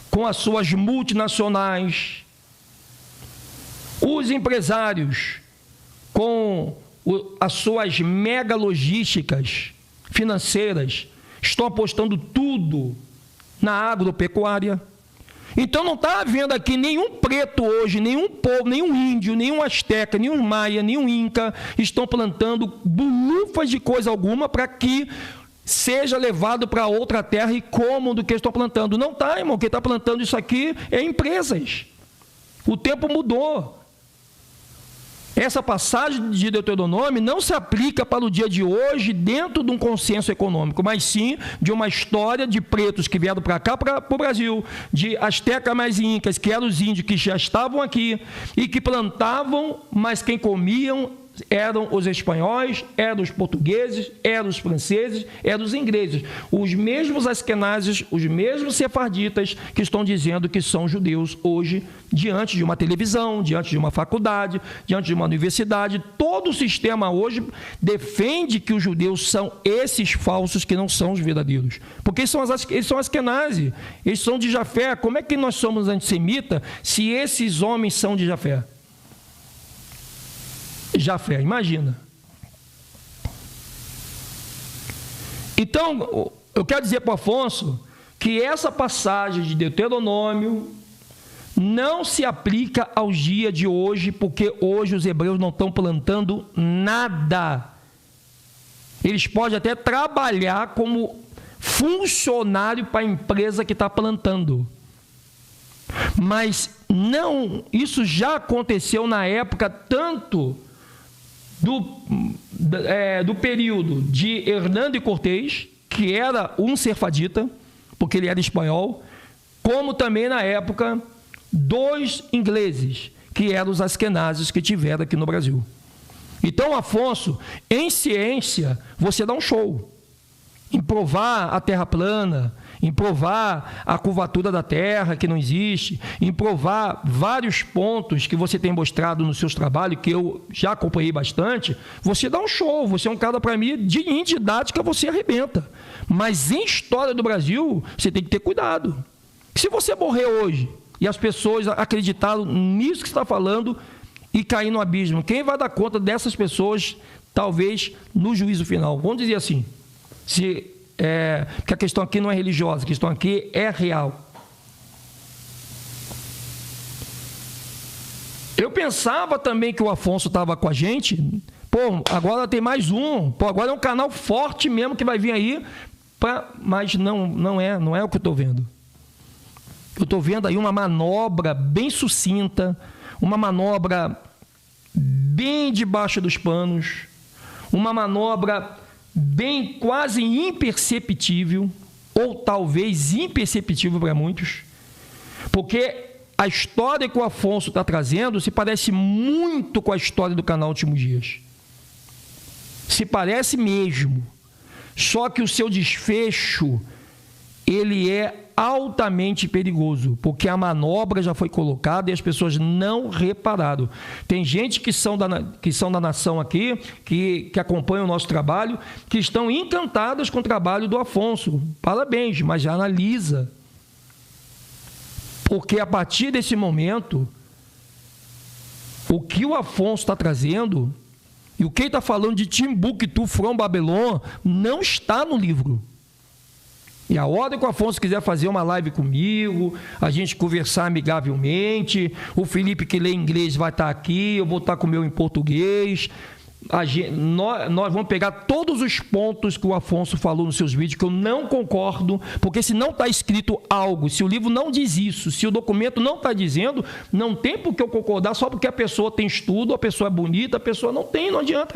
Speaker 1: com as suas multinacionais. Os empresários com as suas mega logísticas financeiras estão apostando tudo na agropecuária. Então não está havendo aqui nenhum preto hoje, nenhum povo, nenhum índio, nenhum asteca, nenhum maia, nenhum inca estão plantando bulufas de coisa alguma para que seja levado para outra terra e comam do que estão plantando. Não está, irmão. Quem está plantando isso aqui é empresas. O tempo mudou. Essa passagem de Deuteronômio não se aplica para o dia de hoje dentro de um consenso econômico, mas sim de uma história de pretos que vieram para cá, para o Brasil, de astecas mais incas, que eram os índios que já estavam aqui e que plantavam, mas quem comiam eram os espanhóis, eram os portugueses, eram os franceses, eram os ingleses. Os mesmos askenazes, os mesmos sefarditas que estão dizendo que são judeus hoje, diante de uma televisão, diante de uma faculdade, diante de uma universidade. Todo o sistema hoje defende que os judeus são esses falsos que não são os verdadeiros. Porque eles são askenazes, eles são de Jafé. Como é que nós somos antissemitas se esses homens são de Jafé? Jafé, imagina. Então, eu quero dizer para o Afonso que essa passagem de Deuteronômio não se aplica aos dias de hoje, porque hoje os hebreus não estão plantando nada. Eles podem até trabalhar como funcionário para a empresa que está plantando. Mas não, isso já aconteceu na época tanto do período de Hernando Cortés, que era um sefardita, porque ele era espanhol, como também na época dos ingleses, que eram os askenazes que tiveram aqui no Brasil. Então, Afonso, em ciência, você dá um show. Em provar a terra plana, em provar a curvatura da Terra, que não existe, em provar vários pontos que você tem mostrado nos seus trabalhos, que eu já acompanhei bastante, você dá um show, você é um cara, para mim, em didática você arrebenta. Mas em história do Brasil, você tem que ter cuidado. Se você morrer hoje e as pessoas acreditaram nisso que você está falando e cair no abismo, quem vai dar conta dessas pessoas, talvez, no juízo final? Vamos dizer assim, porque a questão aqui não é religiosa, a questão aqui é real. Eu pensava também que o Afonso estava com a gente, agora tem mais um, agora é um canal forte mesmo que vai vir aí, mas não é o que eu estou vendo. Eu estou vendo aí uma manobra bem sucinta, uma manobra bem debaixo dos panos, uma manobra bem quase imperceptível, ou talvez imperceptível para muitos, porque a história que o Afonso está trazendo se parece muito com a história do canal Últimos Dias. Se parece mesmo. Só que o seu desfecho, ele é altamente perigoso, porque a manobra já foi colocada e as pessoas não repararam. Tem gente que são da nação aqui, que acompanham o nosso trabalho, que estão encantadas com o trabalho do Afonso. Parabéns, mas já analisa. Porque a partir desse momento, o que o Afonso está trazendo, e o que ele está falando de Timbuktu from Babylon, não está no livro. E a hora que o Afonso quiser fazer uma live comigo, a gente conversar amigavelmente, o Felipe que lê inglês vai estar aqui, eu vou estar com o meu em português, nós vamos pegar todos os pontos que o Afonso falou nos seus vídeos, que eu não concordo, porque se não está escrito algo, se o livro não diz isso, se o documento não está dizendo, não tem por que eu concordar só porque a pessoa tem estudo, a pessoa é bonita, a pessoa não tem, não adianta.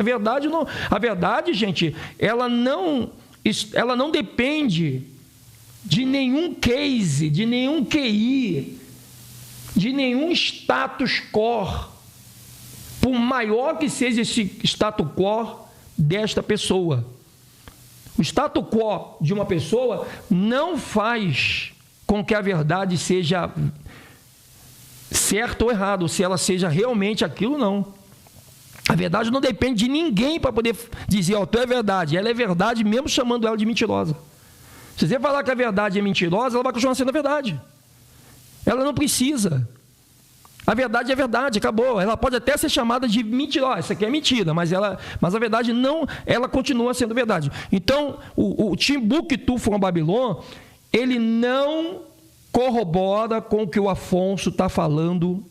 Speaker 1: A verdade, gente, ela não depende de nenhum case, de nenhum QI, de nenhum status quo, por maior que seja esse status quo desta pessoa. O status quo de uma pessoa não faz com que a verdade seja certa ou errada, ou se ela seja realmente aquilo, não. A verdade não depende de ninguém para poder dizer, tu é verdade. Ela é verdade mesmo chamando ela de mentirosa. Se você falar que a verdade é mentirosa, ela vai continuar sendo a verdade. Ela não precisa. A verdade é verdade, acabou. Ela pode até ser chamada de mentirosa, isso aqui é mentira, mas a verdade não, ela continua sendo verdade. Então, o Timbuktu from Babylon, ele não corrobora com o que o Afonso está falando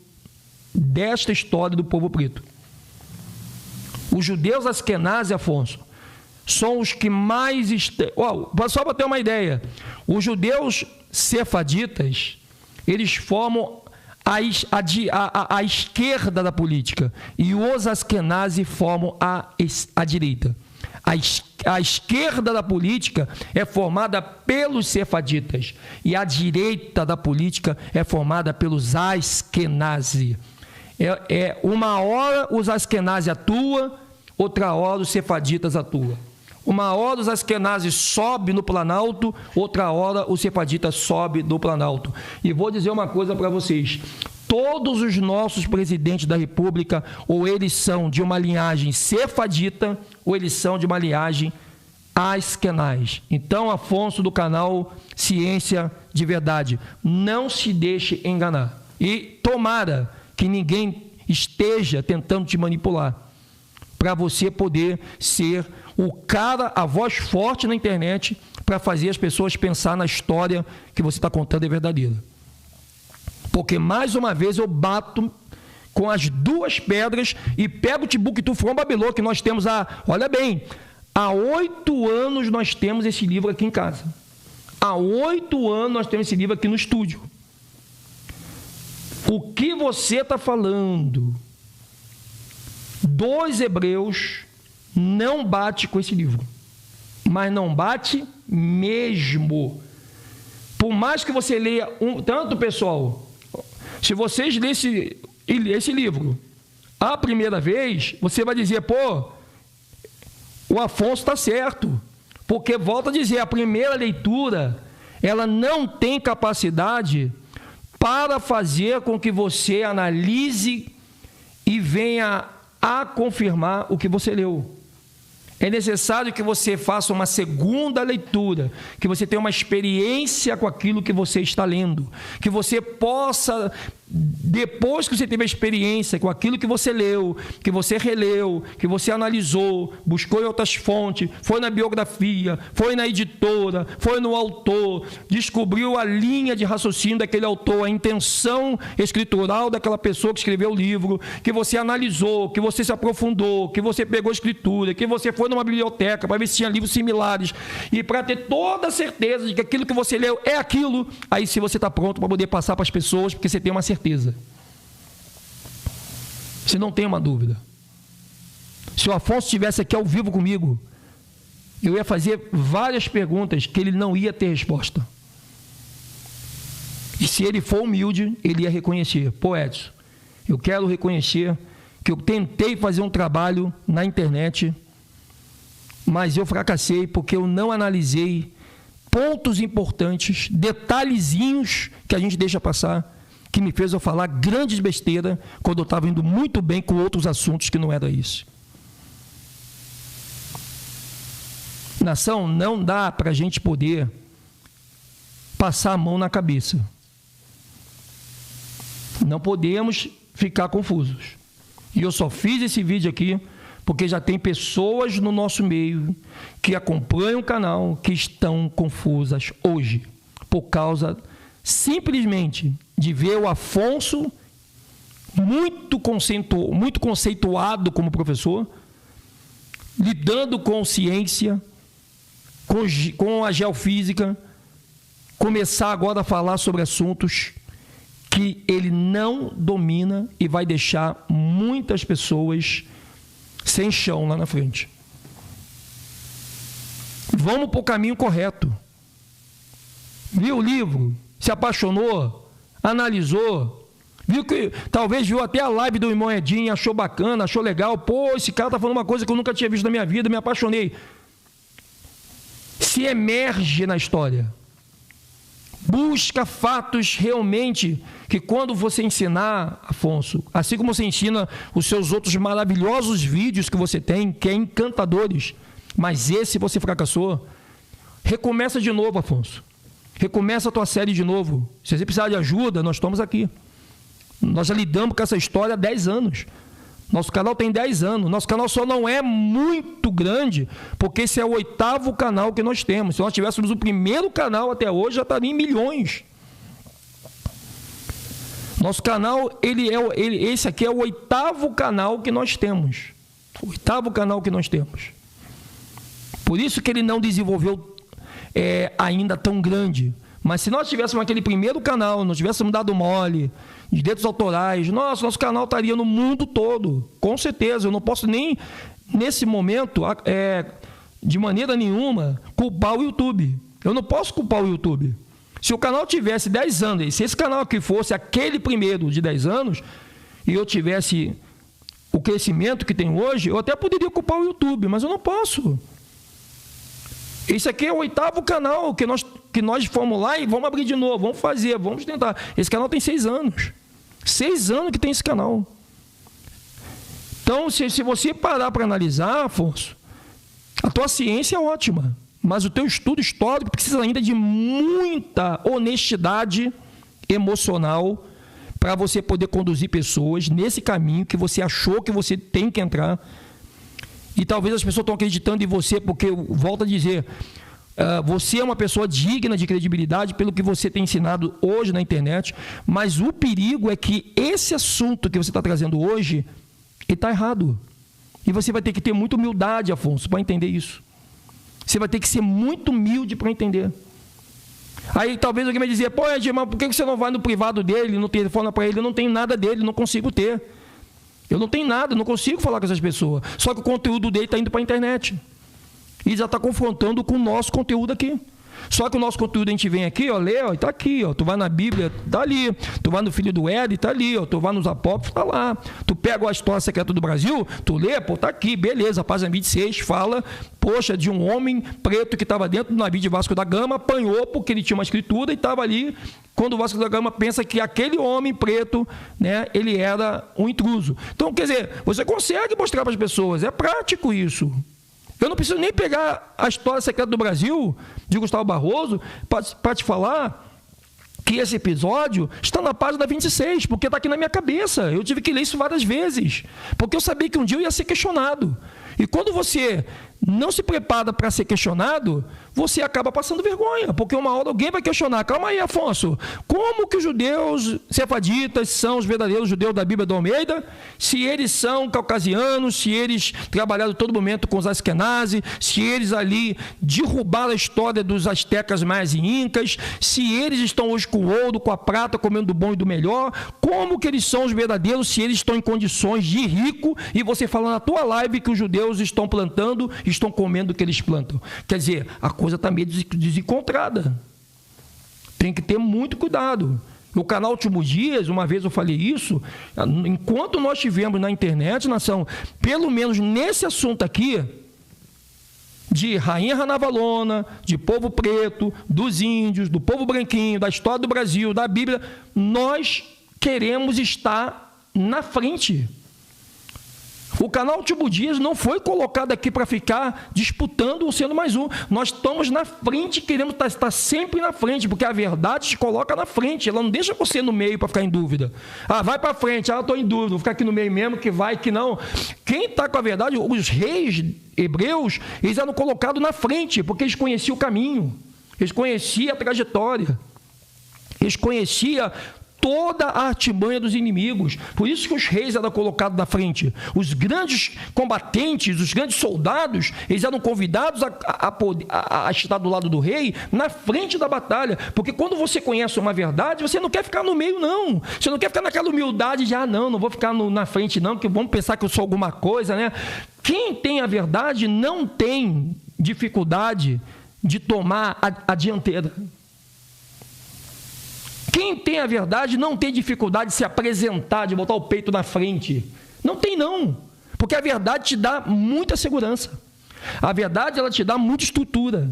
Speaker 1: desta história do povo preto. Os judeus askenazes, Afonso, são os que mais... Só para ter uma ideia, os judeus sefaditas, eles formam a esquerda da política, e os askenazes formam a direita. A esquerda da política é formada pelos sefaditas, e a direita da política é formada pelos askenazes. Uma hora os askenazes atuam, outra hora os sefaditas atuam. Uma hora os askenazes sobem no Planalto, outra hora os sefaditas sobem no Planalto. E vou dizer uma coisa para vocês: todos os nossos presidentes da República, ou eles são de uma linhagem sefadita, ou eles são de uma linhagem askenaz. Então, Afonso, do canal Ciência de Verdade, não se deixe enganar. E tomara que ninguém esteja tentando te manipular, para você poder ser o cara, a voz forte na internet, para fazer as pessoas pensar na história que você está contando é verdadeira. Porque, mais uma vez, eu bato com as duas pedras e pego o Timbuktu from Babylon, que nós temos olha bem, há 8 anos nós temos esse livro aqui em casa. Há 8 anos nós temos esse livro aqui no estúdio. O que você está falando dos hebreus não bate com esse livro, mas não bate mesmo. Por mais que você leia tanto, pessoal, se vocês lerem esse livro a primeira vez, você vai dizer, o Afonso está certo, porque, volto a dizer, a primeira leitura ela não tem capacidade para fazer com que você analise e venha a confirmar o que você leu. É necessário que você faça uma segunda leitura, que você tenha uma experiência com aquilo que você está lendo, que você possa, depois que você teve a experiência com aquilo que você leu, que você releu, que você analisou, buscou em outras fontes, foi na biografia, foi na editora, foi no autor, descobriu a linha de raciocínio daquele autor, a intenção escritural daquela pessoa que escreveu o livro, que você analisou, que você se aprofundou, que você pegou a escritura, que você foi numa biblioteca para ver se tinha livros similares e para ter toda a certeza de que aquilo que você leu é aquilo, aí se você está pronto para poder passar para as pessoas, porque você tem uma certeza. Você não tem uma dúvida. Se o Afonso estivesse aqui ao vivo comigo, eu ia fazer várias perguntas que ele não ia ter resposta. E se ele for humilde, ele ia reconhecer: pô, Edson, eu quero reconhecer que eu tentei fazer um trabalho na internet, mas eu fracassei porque eu não analisei pontos importantes, detalhezinhos que a gente deixa passar, que me fez eu falar grandes besteiras quando eu estava indo muito bem com outros assuntos que não era isso. Nação, não dá para a gente poder passar a mão na cabeça. Não podemos ficar confusos. E eu só fiz esse vídeo aqui porque já tem pessoas no nosso meio que acompanham o canal que estão confusas hoje, por causa simplesmente de ver o Afonso muito conceituado como professor, lidando com ciência, com a geofísica, começar agora a falar sobre assuntos que ele não domina e vai deixar muitas pessoas sem chão lá na frente. Vamos para o caminho correto. Viu o livro? Se apaixonou? Analisou? Viu que talvez viu até a live do irmão Edinho, achou bacana, achou legal. Pô, esse cara está falando uma coisa que eu nunca tinha visto na minha vida, me apaixonei. Se emerge na história. Busca fatos realmente que quando você ensinar, Afonso, assim como você ensina os seus outros maravilhosos vídeos que você tem, que é encantadores, mas esse você fracassou, recomeça de novo, Afonso. Recomeça a tua série de novo. Se você precisar de ajuda, nós estamos aqui. Nós já lidamos com essa história há 10 anos. Nosso canal tem 10 anos. Nosso canal só não é muito grande, porque esse é o 8º canal que nós temos. Se nós tivéssemos o primeiro canal até hoje, já estaria em milhões. Nosso canal, esse aqui é o 8º canal que nós temos. O 8º canal que nós temos. Por isso que ele não desenvolveu ainda tão grande. Mas se nós tivéssemos aquele primeiro canal, nós tivéssemos dado mole, de direitos autorais, nosso canal estaria no mundo todo, com certeza. Eu não posso nem, nesse momento, de maneira nenhuma, culpar o YouTube. Eu não posso culpar o YouTube. Se o canal tivesse 10 anos, e se esse canal aqui fosse aquele primeiro de 10 anos, e eu tivesse o crescimento que tem hoje, eu até poderia culpar o YouTube, mas eu não posso. Esse aqui é o 8º canal que nós fomos lá e vamos abrir de novo, vamos fazer, vamos tentar. Esse canal tem 6 anos. 6 anos que tem esse canal. Então, se você parar para analisar, Afonso, a tua ciência é ótima, mas o teu estudo histórico precisa ainda de muita honestidade emocional para você poder conduzir pessoas nesse caminho que você achou que você tem que entrar. E talvez as pessoas estão acreditando em você porque, volto a dizer, você é uma pessoa digna de credibilidade pelo que você tem ensinado hoje na internet, mas o perigo é que esse assunto que você está trazendo hoje está errado. E você vai ter que ter muita humildade, Afonso, para entender isso. Você vai ter que ser muito humilde para entender. Aí talvez alguém vai dizer: pô, Edmar, por que você não vai no privado dele, no telefone para ele? Eu não tenho nada dele, não consigo ter. Eu não tenho nada, não consigo falar com essas pessoas. Só que o conteúdo dele está indo para a internet. E já está confrontando com o nosso conteúdo aqui. Só que o nosso conteúdo a gente vem aqui, ó, lê, ó, tá aqui, ó. Tu vai na Bíblia, tá ali. Tu vai no Filho do Éden, tá ali, ó. Tu vai nos Apócrifos, tá lá. Tu pega a História Secreta do Brasil, tu lê, pô, tá aqui, beleza. A página 26 fala, poxa, de um homem preto que estava dentro do navio de Vasco da Gama, apanhou porque ele tinha uma escritura e estava ali. Quando o Vasco da Gama pensa que aquele homem preto, né, ele era um intruso. Então, quer dizer, você consegue mostrar para as pessoas, é prático isso. Eu não preciso nem pegar a História Secreta do Brasil, de Gustavo Barroso, para te falar que esse episódio está na página 26, porque está aqui na minha cabeça. Eu tive que ler isso várias vezes, porque eu sabia que um dia eu ia ser questionado. E quando você não se prepara para ser questionado, você acaba passando vergonha, porque uma hora alguém vai questionar. Calma aí, Afonso, como que os judeus sefaditas são os verdadeiros judeus da Bíblia do Almeida, se eles são caucasianos, se eles trabalharam todo momento com os Askenazi, se eles ali derrubaram a história dos astecas, maias e incas, se eles estão hoje com o ouro, com a prata, comendo do bom e do melhor, como que eles são os verdadeiros se eles estão em condições de rico e você fala na tua live que os judeus estão plantando, estão comendo o que eles plantam. Quer dizer, a coisa está meio desencontrada. Tem que ter muito cuidado. No canal Últimos Dias, uma vez eu falei isso, enquanto nós tivemos na internet, nação, pelo menos nesse assunto aqui, de rainha Ranavalona, de povo preto, dos índios, do povo branquinho, da história do Brasil, da Bíblia, nós queremos estar na frente. O canal Últimos Dias não foi colocado aqui para ficar disputando ou sendo mais um. Nós estamos na frente, queremos estar sempre na frente, porque a verdade te coloca na frente, ela não deixa você no meio para ficar em dúvida. Ah, vai para frente, eu estou em dúvida, vou ficar aqui no meio mesmo, que vai, que não. Quem está com a verdade, os reis hebreus, eles eram colocados na frente, porque eles conheciam o caminho, eles conheciam a trajetória, eles conheciam toda a artimanha dos inimigos. Por isso que os reis eram colocados na frente. Os grandes combatentes, os grandes soldados, eles eram convidados a estar do lado do rei, na frente da batalha. Porque quando você conhece uma verdade, você não quer ficar no meio, não. Você não quer ficar naquela humildade de, não vou ficar na frente, não, porque vamos pensar que eu sou alguma coisa, né? Quem tem a verdade não tem dificuldade de tomar a dianteira. Quem tem a verdade não tem dificuldade de se apresentar, de botar o peito na frente. Não tem, não. Porque a verdade te dá muita segurança. A verdade, ela te dá muita estrutura.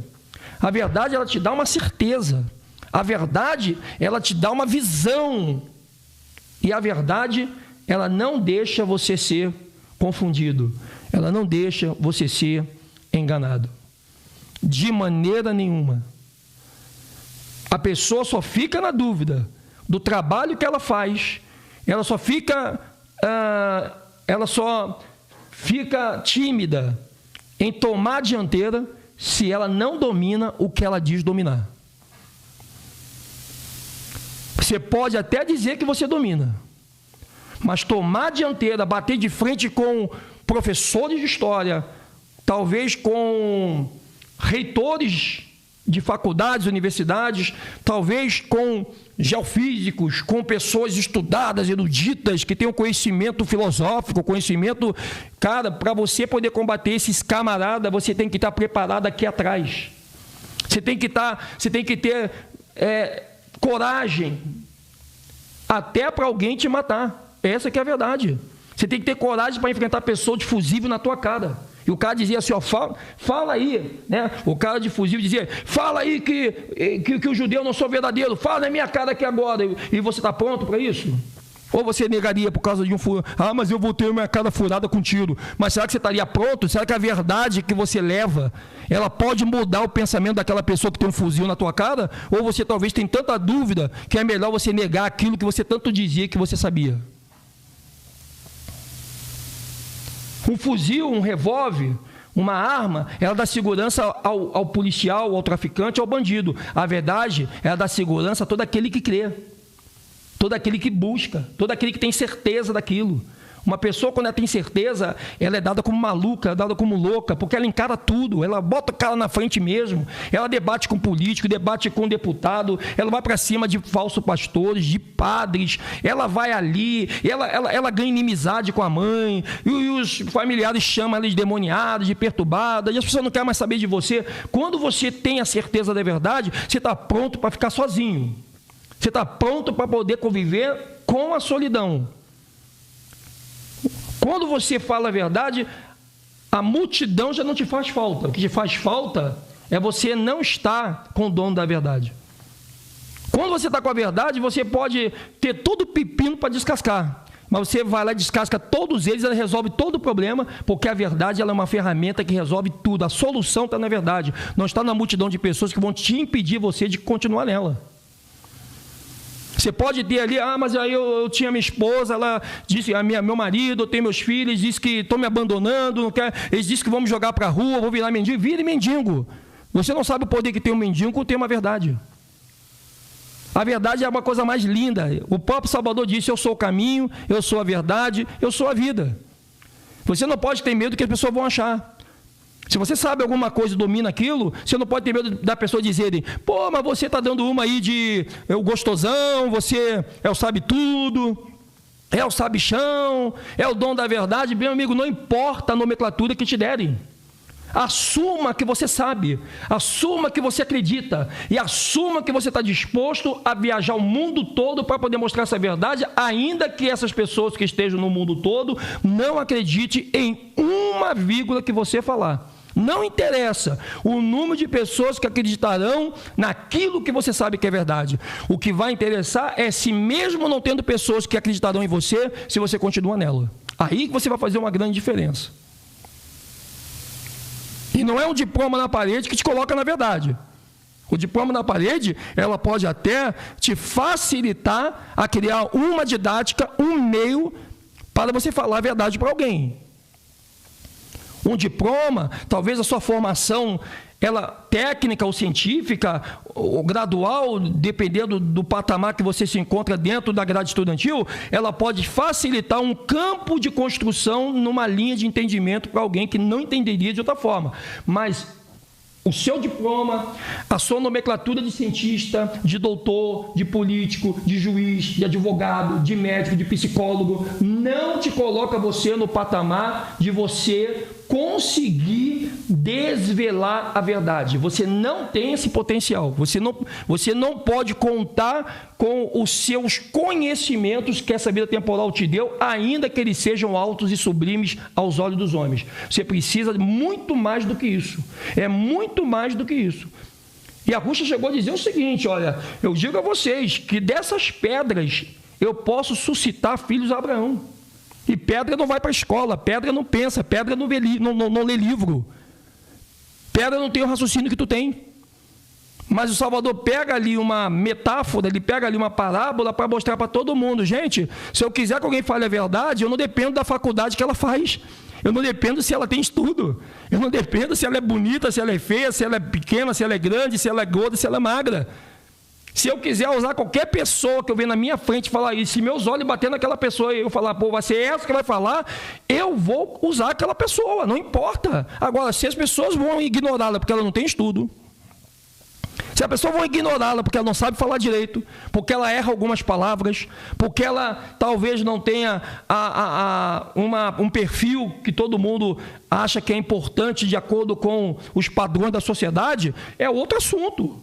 Speaker 1: A verdade, ela te dá uma certeza. A verdade, ela te dá uma visão. E a verdade, ela não deixa você ser confundido. Ela não deixa você ser enganado. De maneira nenhuma. A pessoa só fica na dúvida do trabalho que ela faz, ela só fica tímida em tomar a dianteira se ela não domina o que ela diz dominar. Você pode até dizer que você domina, mas tomar a dianteira, bater de frente com professores de história, talvez com reitores de faculdades, universidades, talvez com geofísicos, com pessoas estudadas, eruditas, que tenham conhecimento filosófico, conhecimento... Cara, para você poder combater esses camaradas, você tem que estar preparado aqui atrás. Você tem que ter coragem até para alguém te matar. Essa que é a verdade. Você tem que ter coragem para enfrentar pessoa de fusível na tua cara. E o cara dizia assim, fala aí, né? O cara de fusível dizia, fala aí que o judeu não sou verdadeiro, fala na minha cara aqui agora. E você está pronto para isso? Ou você negaria por causa de um furo? Mas eu vou ter minha cara furada com tiro. Mas será que você estaria pronto? Será que a verdade que você leva, ela pode mudar o pensamento daquela pessoa que tem um fuzil na tua cara? Ou você talvez tem tanta dúvida que é melhor você negar aquilo que você tanto dizia que você sabia? Um fuzil, um revólver, uma arma, ela dá segurança ao policial, ao traficante, ao bandido. A verdade, ela dá segurança a todo aquele que crê, todo aquele que busca, todo aquele que tem certeza daquilo. Uma pessoa, quando ela tem certeza, ela é dada como maluca, ela é dada como louca, porque ela encara tudo, ela bota o cara na frente mesmo, ela debate com político, debate com deputado, ela vai para cima de falsos pastores, de padres, ela vai ali, ela ganha inimizade com a mãe, e os familiares chamam ela de demoniada, de perturbada, e as pessoas não querem mais saber de você. Quando você tem a certeza da verdade, você está pronto para ficar sozinho. Você está pronto para poder conviver com a solidão. Quando você fala a verdade, a multidão já não te faz falta. O que te faz falta é você não estar com o dono da verdade. Quando você está com a verdade, você pode ter todo o pepino para descascar. Mas você vai lá e descasca todos eles, ela resolve todo o problema, porque a verdade ela é uma ferramenta que resolve tudo. A solução está na verdade. Não está na multidão de pessoas que vão te impedir você de continuar nela. Você pode ter ali, mas aí eu tinha minha esposa, ela disse, meu marido, eu tenho meus filhos, disse que estão me abandonando, não quer, eles disseram que vão me jogar para a rua, vou virar mendigo. Vire mendigo. Você não sabe o poder que tem um mendigo quando tem uma verdade. A verdade é uma coisa mais linda. O próprio Salvador disse, eu sou o caminho, eu sou a verdade, eu sou a vida. Você não pode ter medo do que as pessoas vão achar. Se você sabe alguma coisa e domina aquilo, você não pode ter medo da pessoa dizerem, pô, mas você está dando uma aí de o gostosão, você é o sabe tudo, é o sabichão, é o dono da verdade. Meu amigo, não importa a nomenclatura que te derem. Assuma que você sabe, assuma que você acredita e assuma que você está disposto a viajar o mundo todo para poder mostrar essa verdade, ainda que essas pessoas que estejam no mundo todo não acreditem em uma vírgula que você falar. Não interessa o número de pessoas que acreditarão naquilo que você sabe que é verdade. O que vai interessar é se mesmo não tendo pessoas que acreditarão em você, se você continua nela. Aí que você vai fazer uma grande diferença. E não é um diploma na parede que te coloca na verdade. O diploma na parede, ela pode até te facilitar a criar uma didática, um meio para você falar a verdade para alguém. Um diploma, talvez a sua formação, ela técnica ou científica, ou gradual, dependendo do patamar que você se encontra dentro da grade estudantil, ela pode facilitar um campo de construção numa linha de entendimento para alguém que não entenderia de outra forma. Mas o seu diploma, a sua nomenclatura de cientista, de doutor, de político, de juiz, de advogado, de médico, de psicólogo, não te coloca você no patamar de você conseguir desvelar a verdade. Você não tem esse potencial. Você não pode contar com os seus conhecimentos que essa vida temporal te deu, ainda que eles sejam altos e sublimes aos olhos dos homens. Você precisa muito mais do que isso. É muito mais do que isso. E a Rússia chegou a dizer o seguinte, olha, eu digo a vocês que dessas pedras eu posso suscitar filhos a Abraão. E pedra não vai para a escola, pedra não pensa, pedra não lê livro. Pedra não tem o raciocínio que tu tem. Mas o Salvador pega ali uma metáfora, ele pega ali uma parábola para mostrar para todo mundo. Gente, se eu quiser que alguém fale a verdade, eu não dependo da faculdade que ela faz. Eu não dependo se ela tem estudo. Eu não dependo se ela é bonita, se ela é feia, se ela é pequena, se ela é grande, se ela é gorda, se ela é magra. Se eu quiser usar qualquer pessoa que eu ver na minha frente e falar isso, se meus olhos bater naquela pessoa e eu falar, pô, vai ser essa que vai falar, eu vou usar aquela pessoa, não importa. Agora, se as pessoas vão ignorá-la porque ela não tem estudo, se a pessoa vai ignorá-la porque ela não sabe falar direito, porque ela erra algumas palavras, porque ela talvez não tenha um perfil que todo mundo acha que é importante de acordo com os padrões da sociedade, é outro assunto.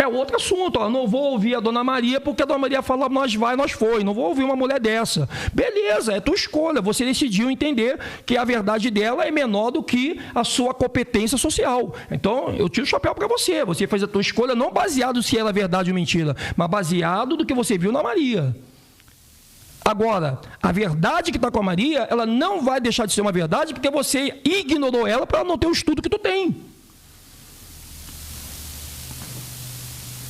Speaker 1: É outro assunto, ó. Não vou ouvir a Dona Maria porque a Dona Maria fala nós vai, nós foi. Não vou ouvir uma mulher dessa. Beleza, é tua escolha. Você decidiu entender que a verdade dela é menor do que a sua competência social. Então, eu tiro o chapéu para você. Você fez a tua escolha não baseado se ela é verdade ou mentira, mas baseado do que você viu na Maria. Agora, a verdade que está com a Maria, ela não vai deixar de ser uma verdade porque você ignorou ela para não ter o estudo que tu tem.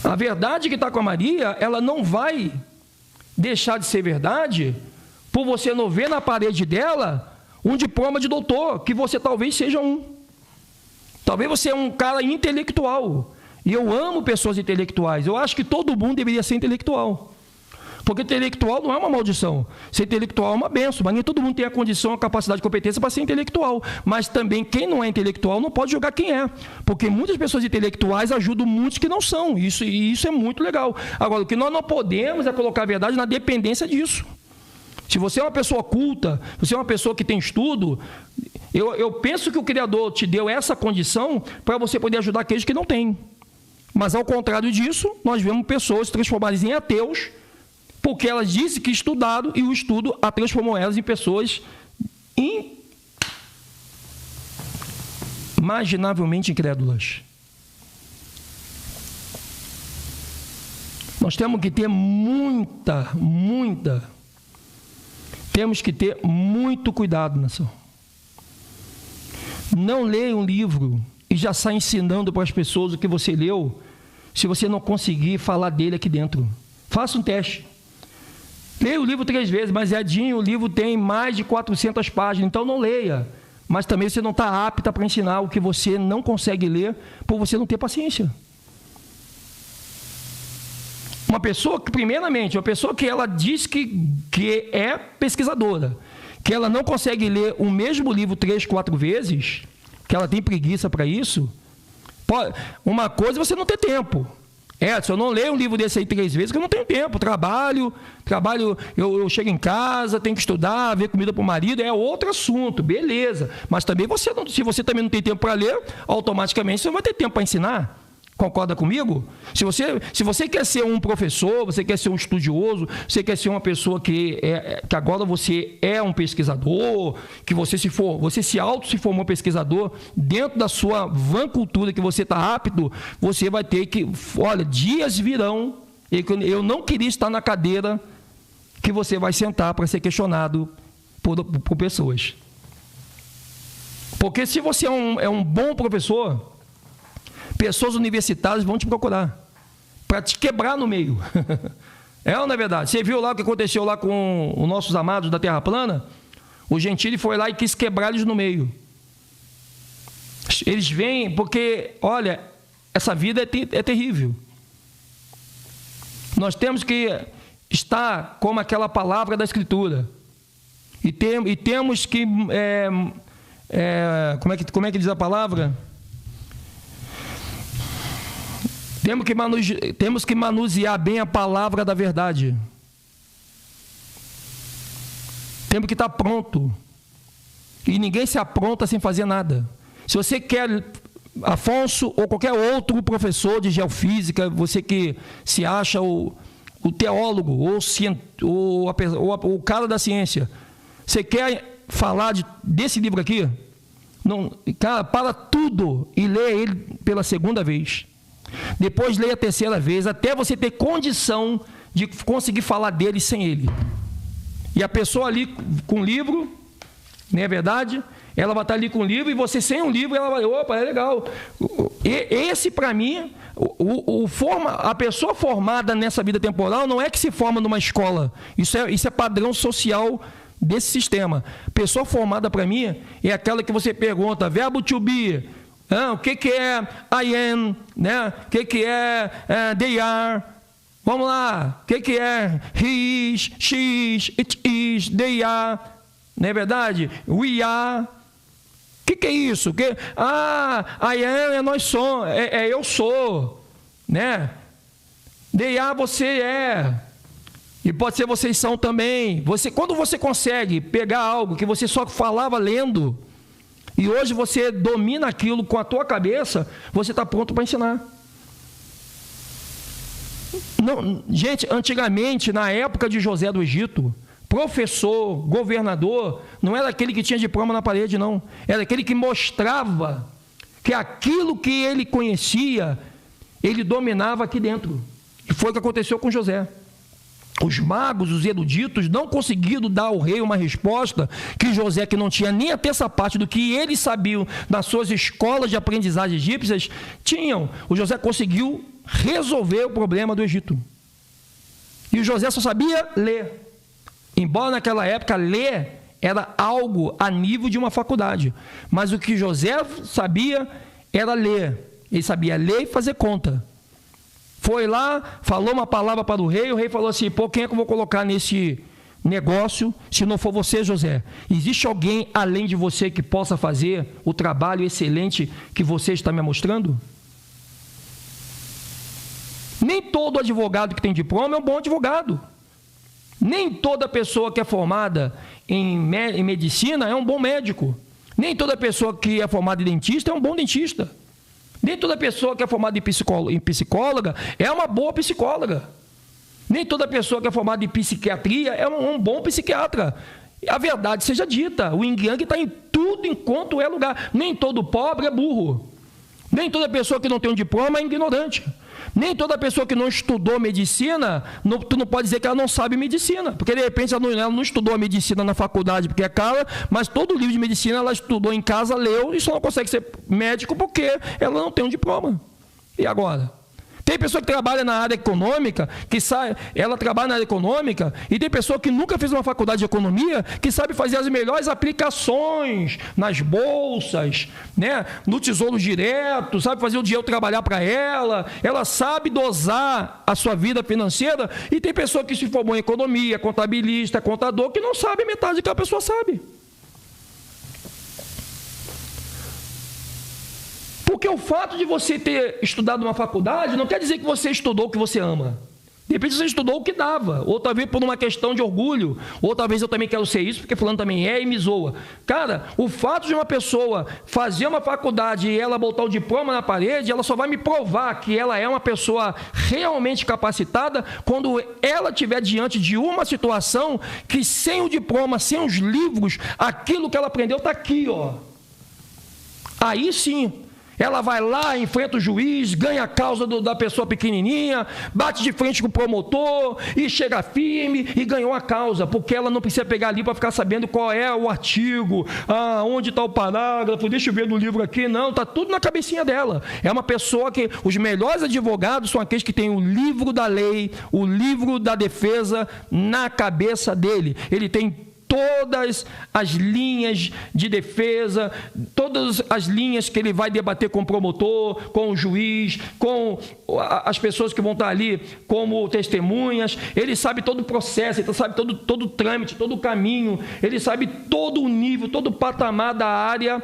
Speaker 1: A verdade que está com a Maria, ela não vai deixar de ser verdade por você não ver na parede dela um diploma de doutor, que você talvez seja um. Talvez você é um cara intelectual. E eu amo pessoas intelectuais. Eu acho que todo mundo deveria ser intelectual. Porque intelectual não é uma maldição. Ser intelectual é uma benção, mas nem todo mundo tem a condição, a capacidade, a competência para ser intelectual. Mas também quem não é intelectual não pode julgar quem é. Porque muitas pessoas intelectuais ajudam muitos que não são. Isso é muito legal. Agora, o que nós não podemos é colocar a verdade na dependência disso. Se você é uma pessoa culta, você é uma pessoa que tem estudo, eu penso que o Criador te deu essa condição para você poder ajudar aqueles que não têm. Mas, ao contrário disso, nós vemos pessoas transformadas em ateus, porque elas dizem que estudaram e o estudo a transformou elas em pessoas inimaginavelmente incrédulas. Nós temos que ter temos que ter muito cuidado, nação. Não leia um livro e já sai ensinando para as pessoas o que você leu, se você não conseguir falar dele aqui dentro. Faça um teste. Leia o livro 3 vezes, mas o livro tem mais de 400 páginas, então não leia. Mas também você não está apta para ensinar o que você não consegue ler, por você não ter paciência. Uma pessoa que ela diz que é pesquisadora, que ela não consegue ler o mesmo livro 3, 4 vezes, que ela tem preguiça para isso, uma coisa é você não ter tempo. Se eu não leio um livro desse aí 3 vezes, porque eu não tenho tempo. Trabalho, eu chego em casa, tenho que estudar, ver comida para o marido, é outro assunto, beleza. Mas também se você também não tem tempo para ler, automaticamente você não vai ter tempo para ensinar. Concorda comigo? Se você quer ser um professor, você quer ser um estudioso, você quer ser uma pessoa que agora você é um pesquisador, que você se formou pesquisador, dentro da sua vã cultura que você está apto, você vai ter que, dias virão, eu não queria estar na cadeira que você vai sentar para ser questionado por pessoas. Porque se você é um bom professor, pessoas universitárias vão te procurar para te quebrar no meio. Ou não é verdade? Você viu lá o que aconteceu lá com os nossos amados da Terra Plana? O Gentili foi lá e quis quebrar eles no meio. Eles vêm porque, olha, essa vida é terrível. Nós temos que estar como aquela palavra da Escritura. E temos que... como é que diz a palavra? Temos que manusear bem a palavra da verdade. Temos que estar pronto. E ninguém se apronta sem fazer nada. Se você quer, Afonso ou qualquer outro professor de geofísica, você que se acha o teólogo ou o cara da ciência, você quer falar desse livro aqui? Não, cara, para tudo e lê ele pela 2ª vez. Depois leia a 3ª vez, até você ter condição de conseguir falar dele sem ele. E a pessoa ali com o livro, não é verdade? Ela vai estar ali com o livro e você sem um livro, ela vai, opa, é legal. Esse, para mim, a pessoa formada nessa vida temporal não é que se forma numa escola. Isso é padrão social desse sistema. Pessoa formada, para mim, é aquela que você pergunta, verbo to be, o que é I am, né? O que é they are? Vamos lá, o que é he is, she is, it is, they are? Não é verdade? We are. O que é isso? I am é nós somos, eu sou, né? They are, você é. E pode ser vocês são também. Quando você consegue pegar algo que você só falava lendo, e hoje você domina aquilo com a tua cabeça, você está pronto para ensinar. Não, gente, antigamente, na época de José do Egito, professor, governador, não era aquele que tinha diploma na parede, não. Era aquele que mostrava que aquilo que ele conhecia, ele dominava aqui dentro. E foi o que aconteceu com José. Os magos, os eruditos, não conseguiram dar ao rei uma resposta que José, que não tinha nem a terça parte do que eles sabiam nas suas escolas de aprendizagem egípcias, tinham. O José conseguiu resolver o problema do Egito. E o José só sabia ler. Embora naquela época ler era algo a nível de uma faculdade. Mas o que José sabia era ler. Ele sabia ler e fazer conta. foi lá, falou uma palavra para o rei falou assim, pô, quem é que eu vou colocar nesse negócio, se não for você, José? Existe alguém além de você que possa fazer o trabalho excelente que você está me mostrando? Nem todo advogado que tem diploma é um bom advogado. Nem toda pessoa que é formada em medicina é um bom médico. Nem toda pessoa que é formada em dentista é um bom dentista. Nem toda pessoa que é formada em psicóloga é uma boa psicóloga. Nem toda pessoa que é formada em psiquiatria é um bom psiquiatra. A verdade seja dita, o yin-yang está em tudo enquanto é lugar. Nem todo pobre é burro. Nem toda pessoa que não tem um diploma é ignorante. Nem toda pessoa que não estudou medicina, tu não pode dizer que ela não sabe medicina, porque de repente ela não estudou a medicina na faculdade porque é cara, mas todo livro de medicina ela estudou em casa, leu, e só não consegue ser médico porque ela não tem um diploma. E agora? Tem pessoa que trabalha na área econômica, ela trabalha na área econômica, e tem pessoa que nunca fez uma faculdade de economia, que sabe fazer as melhores aplicações nas bolsas, né? No Tesouro Direto, sabe fazer o dinheiro trabalhar para ela sabe dosar a sua vida financeira, e tem pessoa que se formou em economia, contabilista, contador, que não sabe metade do que a pessoa sabe. Porque o fato de você ter estudado uma faculdade não quer dizer que você estudou o que você ama. De repente você estudou o que dava, ou talvez por uma questão de orgulho, ou talvez eu também quero ser isso, porque fulano também é e me zoa. Cara, o fato de uma pessoa fazer uma faculdade e ela botar o diploma na parede, ela só vai me provar que ela é uma pessoa realmente capacitada quando ela estiver diante de uma situação que sem o diploma, sem os livros, aquilo que ela aprendeu está aqui, ó. Aí sim, ela vai lá, enfrenta o juiz, ganha a causa da pessoa pequenininha, bate de frente com o promotor e chega firme e ganhou a causa, porque ela não precisa pegar ali para ficar sabendo qual é o artigo, onde está o parágrafo, deixa eu ver no livro aqui. Não, está tudo na cabecinha dela. É uma pessoa que, os melhores advogados são aqueles que têm o livro da lei, o livro da defesa na cabeça dele. Ele tem todas as linhas de defesa, todas as linhas que ele vai debater com o promotor, com o juiz, com as pessoas que vão estar ali como testemunhas. Ele sabe todo o processo, ele sabe todo o trâmite, todo o caminho, ele sabe todo o nível, todo o patamar da área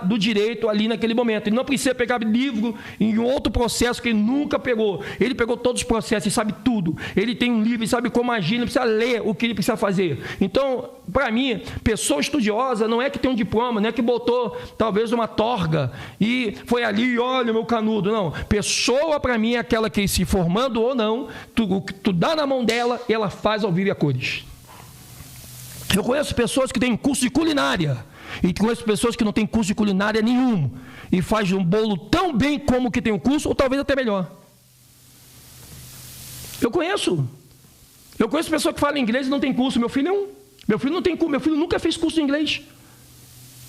Speaker 1: do direito ali naquele momento. Ele não precisa pegar livro em outro processo que ele nunca pegou. Ele pegou todos os processos, ele sabe tudo. Ele tem um livro, ele sabe como agir, ele precisa ler o que ele precisa fazer. Então, para mim, pessoa estudiosa não é que tem um diploma, não é que botou talvez uma torga e foi ali, olha o meu canudo. Não, pessoa para mim é aquela que, se formando ou não, tu dá na mão dela e ela faz ao vivo e a cores. Eu conheço pessoas que têm curso de culinária, e conheço pessoas que não têm curso de culinária nenhum, e faz um bolo tão bem como que tem o curso, ou talvez até melhor. Eu conheço pessoas que falam inglês e não tem curso. Meu filho é um. Meu filho não tem curso, meu filho nunca fez curso de inglês.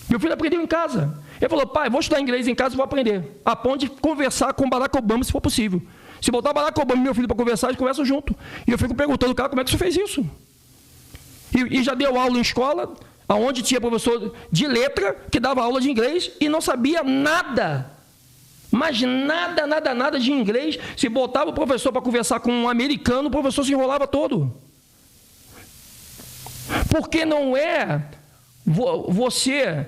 Speaker 1: Meu filho aprendeu em casa. Ele falou, pai, vou estudar inglês em casa e vou aprender. A ponto de conversar com Barack Obama, se for possível. Se botar Barack Obama e meu filho para conversar, eles conversam junto. E eu fico perguntando, cara, como é que você fez isso? E já deu aula em escola, onde tinha professor de letra que dava aula de inglês e não sabia nada. Mas nada de inglês. Se botava o professor para conversar com um americano, o professor se enrolava todo. Porque não é você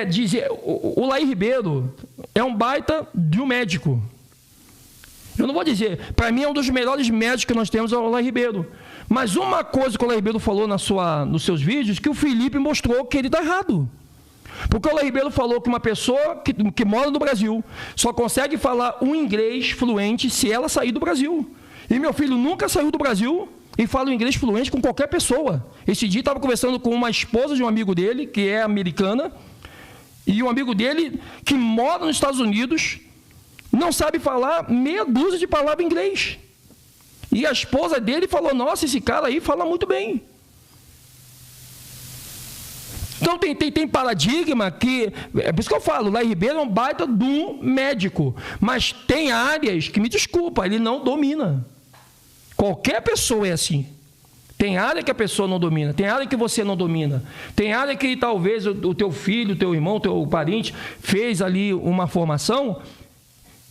Speaker 1: dizer... O Laí Ribeiro é um baita de um médico. Eu não vou dizer, para mim é um dos melhores médicos que nós temos, é o Laí Ribeiro. Mas uma coisa que o Laí Ribeiro falou nos seus vídeos, que o Felipe mostrou que ele está errado. Porque o Laí Ribeiro falou que uma pessoa que mora no Brasil só consegue falar um inglês fluente se ela sair do Brasil. E meu filho nunca saiu do Brasil e fala um inglês fluente com qualquer pessoa. Esse dia estava conversando com uma esposa de um amigo dele, que é americana, e um amigo dele que mora nos Estados Unidos não sabe falar meia dúzia de palavras em inglês. E a esposa dele falou, nossa, esse cara aí fala muito bem. Então tem paradigma que... É por isso que eu falo, o Laí Ribeiro é um baita de um médico. Mas tem áreas que, me desculpa, ele não domina. Qualquer pessoa é assim. Tem área que a pessoa não domina, tem área que você não domina. Tem área que talvez o teu filho, o teu irmão, o teu parente fez ali uma formação...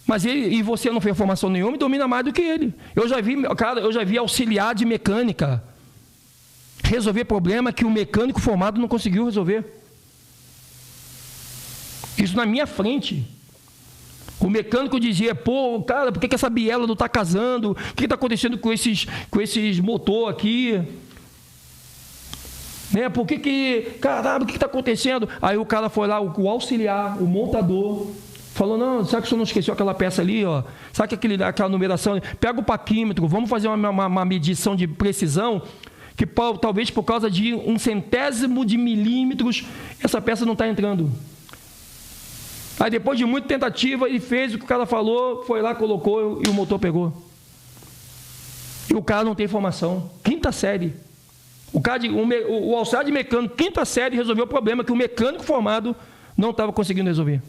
Speaker 1: Mas e você não fez formação nenhuma e domina mais do que ele. Eu já vi auxiliar de mecânica resolver problema que o mecânico formado não conseguiu resolver. Isso na minha frente. O mecânico dizia, pô, cara, por que essa biela não está casando? O que está acontecendo com esses motor aqui? Né? Caramba, o que está acontecendo? Aí o cara foi lá, o auxiliar, o montador, falou, não, será que o senhor não esqueceu aquela peça ali? Ó? Sabe que aquela numeração? Pega o paquímetro, vamos fazer uma medição de precisão, que talvez por causa de 1/100º de milímetros, essa peça não está entrando. Aí depois de muita tentativa, ele fez o que o cara falou, foi lá, colocou e o motor pegou. E o cara não tem formação. 5ª série. O auxiliar de mecânico, 5ª série, resolveu o problema que o mecânico formado não estava conseguindo resolver.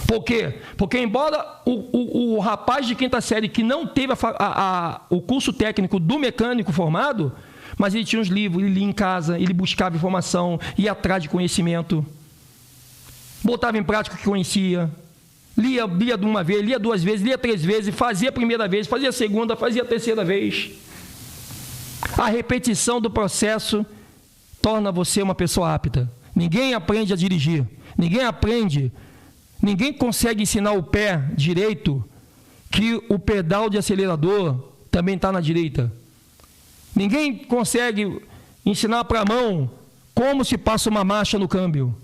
Speaker 1: Por quê? Porque embora o rapaz de 5ª série que não teve o curso técnico do mecânico formado, mas ele tinha os livros, ele lia em casa, ele buscava informação, ia atrás de conhecimento, botava em prática o que conhecia, lia de uma vez, lia 2 vezes, lia 3 vezes, fazia a primeira vez, fazia a segunda, fazia a terceira vez. A repetição do processo torna você uma pessoa apta. Ninguém aprende a dirigir, ninguém consegue ensinar o pé direito que o pedal de acelerador também está na direita. Ninguém consegue ensinar para a mão como se passa uma marcha no câmbio.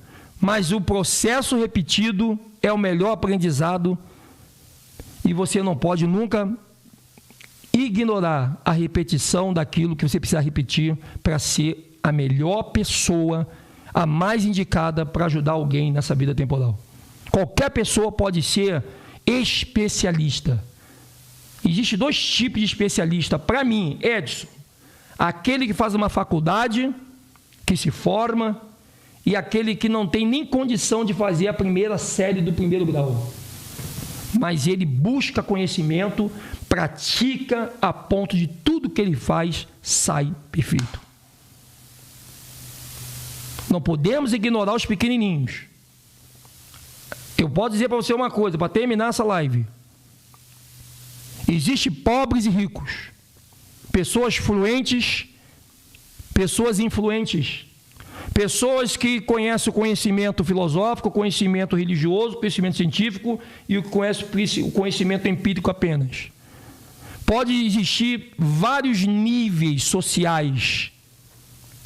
Speaker 1: Mas o processo repetido é o melhor aprendizado e você não pode nunca ignorar a repetição daquilo que você precisa repetir para ser a melhor pessoa, a mais indicada para ajudar alguém nessa vida temporal. Qualquer pessoa pode ser especialista. Existem 2 tipos de especialista. Para mim, Edson, aquele que faz uma faculdade, que se forma, e aquele que não tem nem condição de fazer a primeira série do 1º grau. Mas ele busca conhecimento, pratica a ponto de tudo que ele faz sai perfeito. Não podemos ignorar os pequenininhos. Eu posso dizer para você uma coisa, para terminar essa live. Existem pobres e ricos, pessoas fluentes, pessoas influentes, pessoas que conhecem o conhecimento filosófico, o conhecimento religioso, o conhecimento científico e o conhecimento empírico apenas. Pode existir vários níveis sociais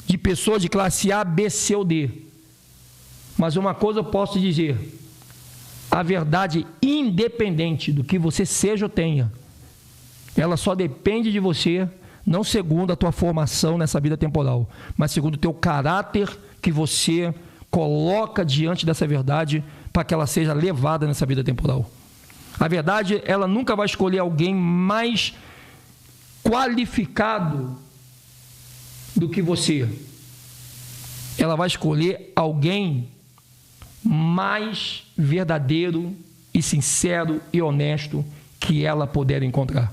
Speaker 1: de pessoas de classe A, B, C ou D. Mas uma coisa eu posso dizer, a verdade, independente do que você seja ou tenha, ela só depende de você, não segundo a tua formação nessa vida temporal, mas segundo o teu caráter que você coloca diante dessa verdade para que ela seja levada nessa vida temporal. A verdade, ela nunca vai escolher alguém mais qualificado do que você. Ela vai escolher alguém mais verdadeiro e sincero e honesto que ela puder encontrar.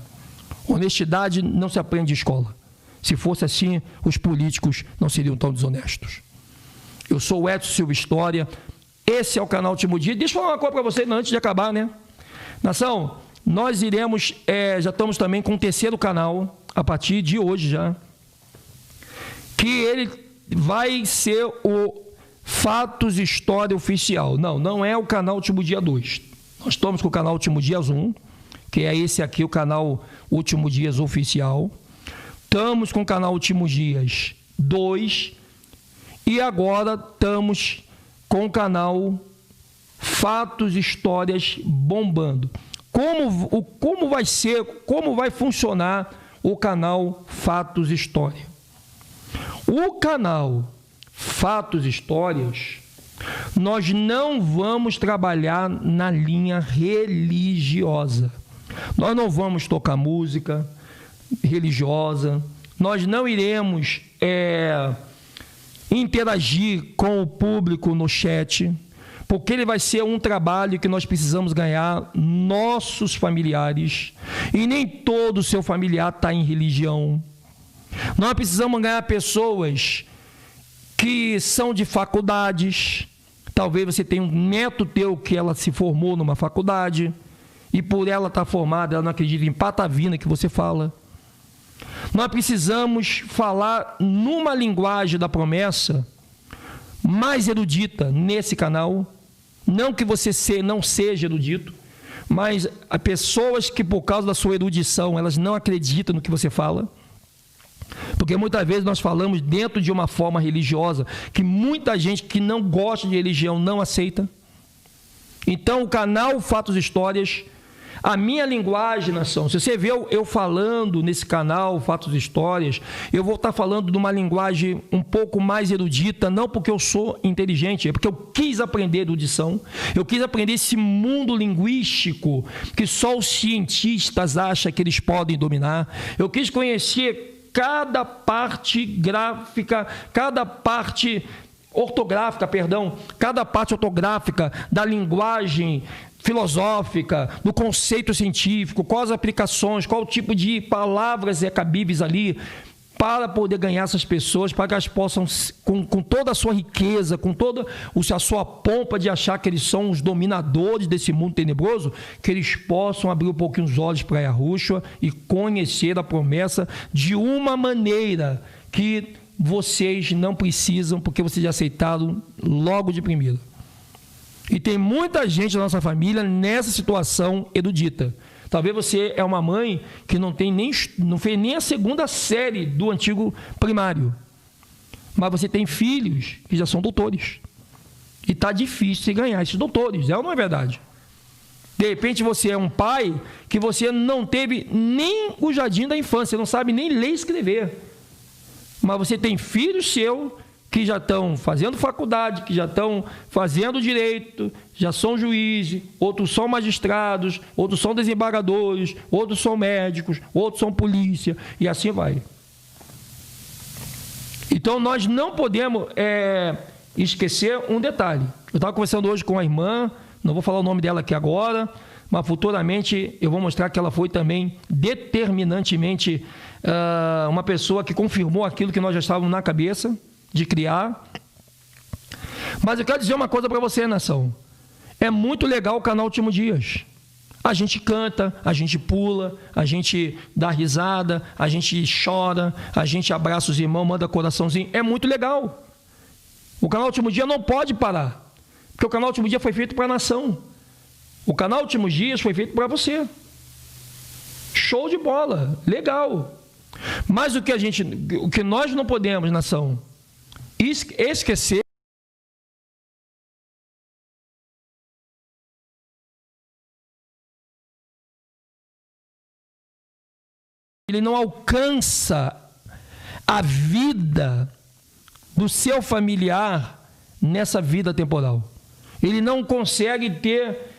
Speaker 1: Honestidade não se aprende em escola. Se fosse assim, os políticos não seriam tão desonestos. Eu sou o Edson Silva História, esse é o canal Último Dia. Deixa eu falar uma coisa para você antes de acabar, né? Nação, nós iremos, já estamos também com o 3º canal, a partir de hoje já, que ele vai ser o Fatos História Oficial. Não é o canal Último Dia 2. Nós estamos com o canal Último Dias 1, que é esse aqui, o canal Último Dias Oficial. Estamos com o canal Último Dias 2 e agora estamos com o canal Fatos Histórias bombando. Como vai funcionar o canal Fatos História? O canal Fatos Histórias, nós não vamos trabalhar na linha religiosa. Nós não vamos tocar música religiosa, nós não iremos interagir com o público no chat, porque ele vai ser um trabalho que nós precisamos ganhar nossos familiares, e nem todo seu familiar está em religião. Nós precisamos ganhar pessoas que são de faculdades, Talvez você tenha um neto teu que ela se formou numa faculdade e por ela estar formada, ela não acredita em patavina que você fala. Nós precisamos falar numa linguagem da promessa mais erudita nesse canal. Não que você não seja erudito, mas há pessoas que por causa da sua erudição, elas não acreditam no que você fala. Porque muitas vezes nós falamos dentro de uma forma religiosa que muita gente que não gosta de religião não aceita. Então o canal Fatos e Histórias, a minha linguagem, nação, se você vê eu falando nesse canal Fatos e Histórias, eu vou estar falando de uma linguagem um pouco mais erudita, não porque eu sou inteligente, é porque eu quis aprender erudição, eu quis aprender esse mundo linguístico que só os cientistas acham que eles podem dominar. Eu quis conhecer cada parte gráfica, cada parte ortográfica, da linguagem filosófica, do conceito científico, quais aplicações, qual tipo de palavras é cabíveis ali, para poder ganhar essas pessoas, para que elas possam, com toda a sua riqueza, com toda a sua pompa de achar que eles são os dominadores desse mundo tenebroso, que eles possam abrir um pouquinho os olhos para Yahushua e conhecer a promessa de uma maneira que vocês não precisam, porque vocês já aceitaram logo de primeira. E tem muita gente da nossa família nessa situação erudita. Talvez você é uma mãe que não fez nem a segunda série do antigo primário. Mas você tem filhos que já são doutores. E está difícil de ganhar esses doutores. É ou não é verdade? De repente você é um pai que você não teve nem o jardim da infância, não sabe nem ler e escrever. Mas você tem filhos seus que já estão fazendo faculdade, que já estão fazendo direito, já são juízes, outros são magistrados, outros são desembargadores, outros são médicos, outros são polícia, e assim vai. Então, nós não podemos esquecer um detalhe. Eu estava conversando hoje com a irmã, não vou falar o nome dela aqui agora, mas futuramente eu vou mostrar que ela foi também determinantemente uma pessoa que confirmou aquilo que nós já estávamos na cabeça de criar. Mas eu quero dizer uma coisa para você, nação. É muito legal o canal Timo Dias. A gente canta, a gente pula, a gente dá risada, a gente chora, a gente abraça os irmãos, manda coraçãozinho. É muito legal. O canal Timo Dias não pode parar, porque o canal Timo Dias foi feito para a nação. O canal Timo Dias foi feito para você. Show de bola, legal. Mas o que nós não podemos, nação, esquecer ele não alcança a vida do seu familiar nessa vida temporal. Ele não consegue ter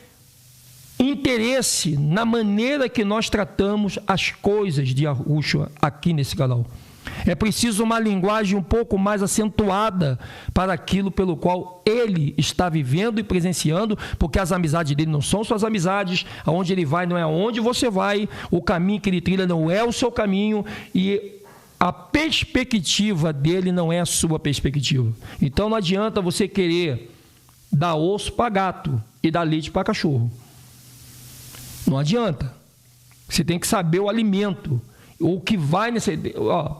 Speaker 1: interesse na maneira que nós tratamos as coisas de Yahushua aqui nesse canal. É preciso uma linguagem um pouco mais acentuada para aquilo pelo qual ele está vivendo e presenciando, porque as amizades dele não são suas amizades, aonde ele vai não é aonde você vai, o caminho que ele trilha não é o seu caminho e a perspectiva dele não é a sua perspectiva. Então não adianta você querer dar osso para gato e dar leite para cachorro. Não adianta. Você tem que saber o alimento. O que vai nesse...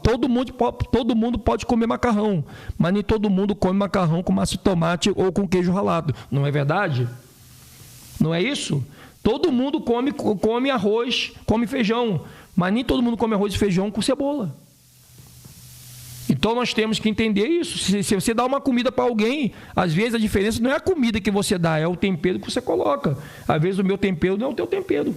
Speaker 1: todo mundo pode comer macarrão, mas nem todo mundo come macarrão com massa de tomate ou com queijo ralado. Não é verdade? Não é isso? Todo mundo come arroz, come feijão, mas nem todo mundo come arroz e feijão com cebola. Então nós temos que entender isso. Se você dá uma comida para alguém, às vezes a diferença não é a comida que você dá, é o tempero que você coloca. Às vezes o meu tempero não é o teu tempero.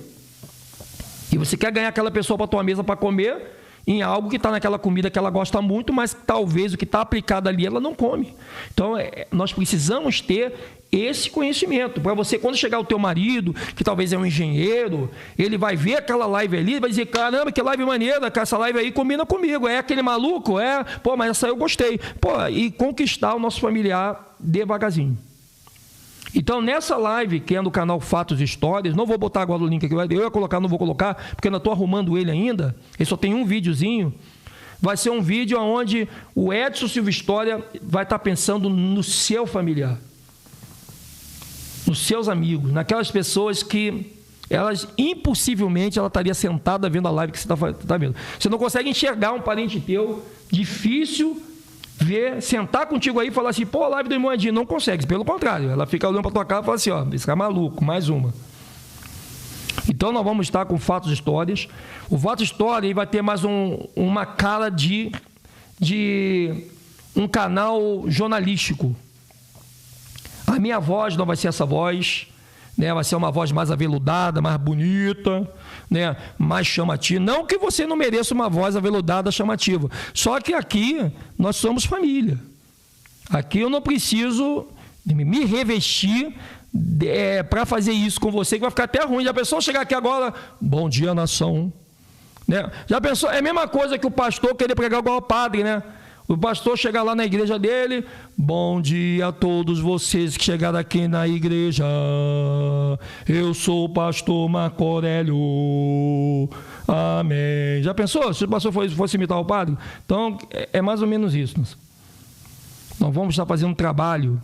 Speaker 1: E você quer ganhar aquela pessoa para a tua mesa para comer em algo que está naquela comida que ela gosta muito, mas talvez o que está aplicado ali ela não come. Então, nós precisamos ter esse conhecimento. Para você, quando chegar o teu marido, que talvez é um engenheiro, ele vai ver aquela live ali e vai dizer, caramba, que live maneira, que essa live aí combina comigo. É aquele maluco? É? Pô, mas essa eu gostei. Pô, e conquistar o nosso familiar devagarzinho. Então, nessa live, que é no canal Fatos e Histórias, não vou botar agora o link aqui, eu ia colocar, não vou colocar, porque eu não estou arrumando ele ainda, ele só tem um videozinho. Vai ser um vídeo onde o Edson Silva História vai estar pensando no seu familiar. nos seus amigos, naquelas pessoas que elas, impossivelmente, ela estaria sentada vendo a live que você está vendo. Você não consegue enxergar um parente teu, difícil ver, sentar contigo aí e falar assim, pô, a live do irmão Edinho, não consegue. Pelo contrário, ela fica olhando para tua cara e fala assim, ó, esse cara é maluco, mais uma. Então nós vamos estar com Fatos Histórias. O Fatos História vai ter mais uma cara de um canal jornalístico. A minha voz não vai ser essa voz, né? Vai ser uma voz mais aveludada, mais bonita, né? Mais chamativa. Não que você não mereça uma voz aveludada, chamativa. Só que aqui nós somos família. Aqui eu não preciso me revestir para fazer isso com você, que vai ficar até ruim. Já pensou chegar aqui agora, bom dia, nação, né? Já pensou? É a mesma coisa que o pastor querer pregar igual ao padre, né? O pastor chegar lá na igreja dele, bom dia a todos vocês que chegaram aqui na igreja, eu sou o pastor Marco Aurélio, amém. Já pensou se o pastor fosse imitar o padre? Então, é mais ou menos isso. Nós vamos estar fazendo um trabalho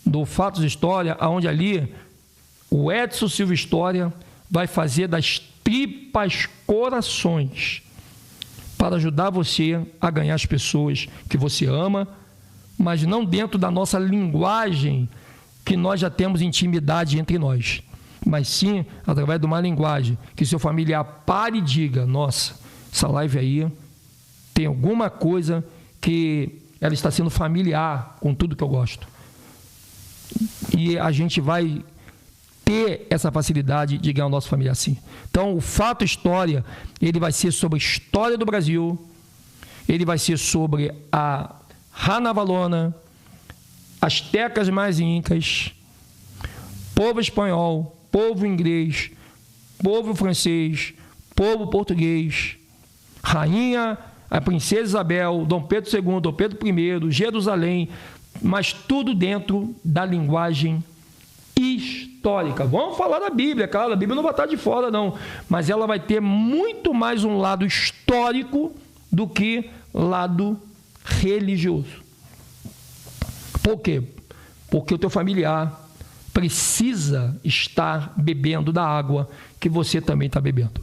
Speaker 1: do Fatos História, onde ali o Edson Silva História vai fazer das tripas corações para ajudar você a ganhar as pessoas que você ama, mas não dentro da nossa linguagem que nós já temos intimidade entre nós, mas sim através de uma linguagem que seu familiar pare e diga, nossa, essa live aí tem alguma coisa que ela está sendo familiar com tudo que eu gosto. E a gente vai ter essa facilidade de ganhar o nosso familiar assim. Então, o Fato História, ele vai ser sobre a história do Brasil, ele vai ser sobre a Ranavalona, astecas mais incas, povo espanhol, povo inglês, povo francês, povo português, rainha, a princesa Isabel, Dom Pedro II, Dom Pedro I, Jerusalém, mas tudo dentro da linguagem histórica. Vamos falar da Bíblia, cara. A Bíblia não vai estar de fora, não. Mas ela vai ter muito mais um lado histórico do que lado religioso. Por quê? Porque o teu familiar precisa estar bebendo da água que você também está bebendo.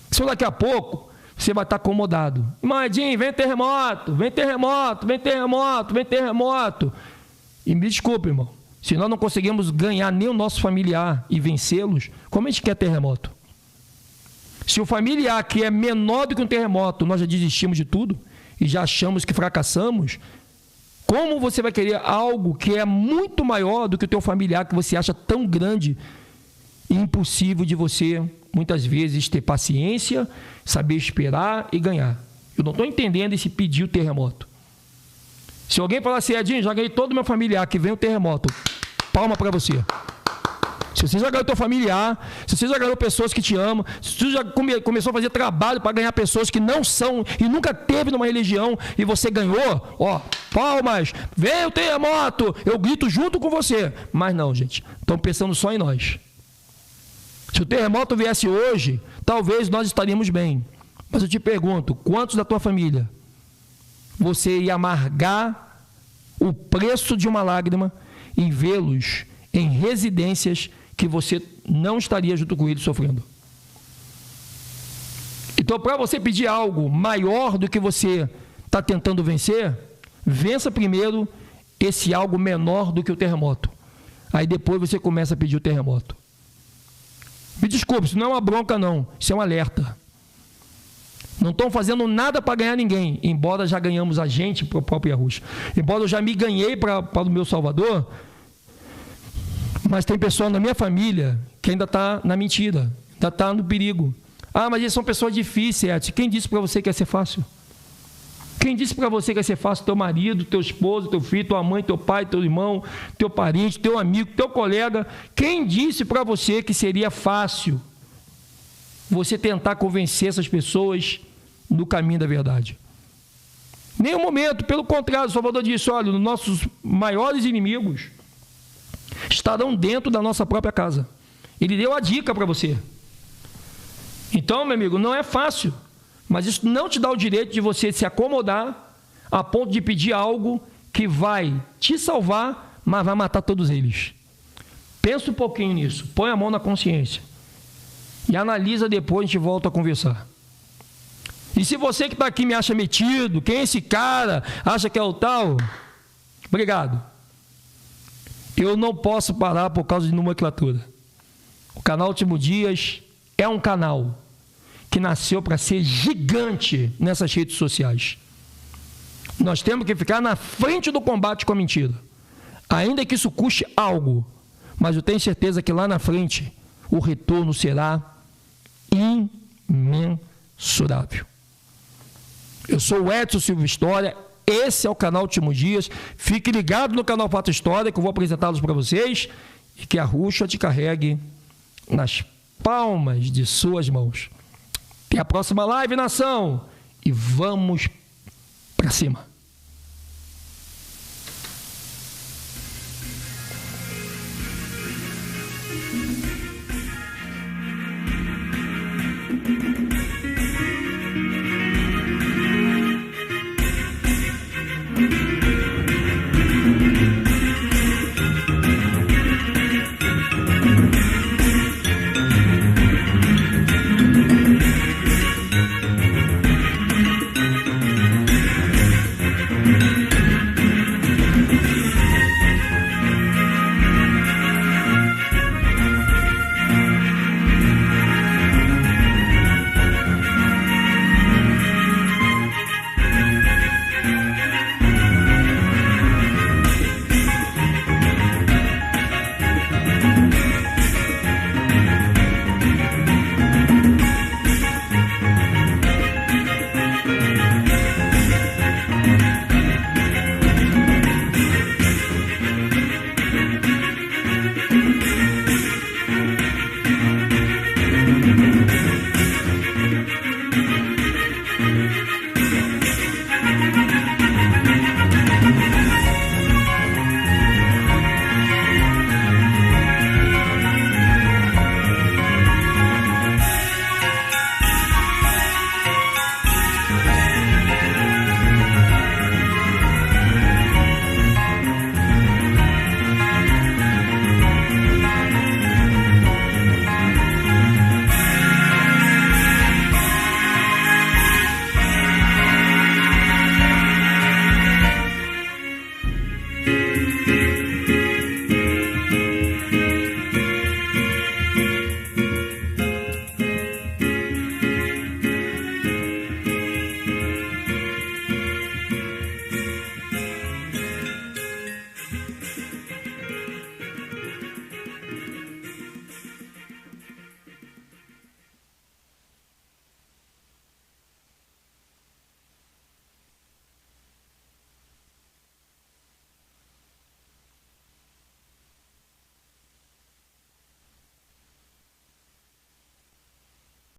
Speaker 1: Se daqui a pouco você vai estar acomodado. Edinho, vem terremoto, vem terremoto, vem terremoto, vem terremoto. E me desculpe, irmão. Se nós não conseguimos ganhar nem o nosso familiar e vencê-los, como a gente quer terremoto? Se o familiar que é menor do que um terremoto, nós já desistimos de tudo e já achamos que fracassamos, como você vai querer algo que é muito maior do que o teu familiar, que você acha tão grande e impossível de você, muitas vezes, ter paciência, saber esperar e ganhar? Eu não estou entendendo esse pedir o terremoto. Se alguém falar assim, Edinho, já ganhei todo o meu familiar, que vem o terremoto, palma para você. Se você já ganhou teu familiar, se você já ganhou pessoas que te amam, se você já começou a fazer trabalho para ganhar pessoas que não são e nunca teve numa religião e você ganhou, ó, palmas, vem o terremoto, eu grito junto com você. Mas não, gente, estão pensando só em nós. Se o terremoto viesse hoje, talvez nós estaríamos bem. Mas eu te pergunto, quantos da tua família você ia amargar o preço de uma lágrima em vê-los em residências que você não estaria junto com eles sofrendo? Então, para você pedir algo maior do que você está tentando vencer, vença primeiro esse algo menor do que o terremoto. Aí depois você começa a pedir o terremoto. Me desculpe, isso não é uma bronca não, isso é um alerta. Não estão fazendo nada para ganhar ninguém, embora já ganhamos a gente para o próprio Arrocha. Embora eu já me ganhei para o meu Salvador, mas tem pessoal na minha família que ainda está na mentira, ainda está no perigo. Ah, mas eles são pessoas difíceis, Edson. Quem disse para você que ia ser fácil? Quem disse para você que ia ser fácil? Teu marido, teu esposo, teu filho, tua mãe, teu pai, teu irmão, teu parente, teu amigo, teu colega. Quem disse para você que seria fácil você tentar convencer essas pessoas no caminho da verdade? Nenhum momento, pelo contrário, o Salvador disse, olha, os nossos maiores inimigos estarão dentro da nossa própria casa. Ele deu a dica para você. Então, meu amigo, não é fácil, mas isso não te dá o direito de você se acomodar a ponto de pedir algo que vai te salvar, mas vai matar todos eles. Pensa um pouquinho nisso. Põe a mão na consciência. E analisa depois, a gente volta a conversar. E se você que está aqui me acha metido, quem é esse cara, acha que é o tal, obrigado. Eu não posso parar por causa de nomenclatura. O canal Timo Dias é um canal que nasceu para ser gigante nessas redes sociais. Nós temos que ficar na frente do combate com a mentira. Ainda que isso custe algo, mas eu tenho certeza que lá na frente o retorno será imensurável. Eu sou o Edson Silva História, esse é o canal Timo Dias. Fique ligado no canal Fato História, que eu vou apresentá-los para vocês, e que a Rússia te carregue nas palmas de suas mãos. Até a próxima live, nação, e vamos para cima.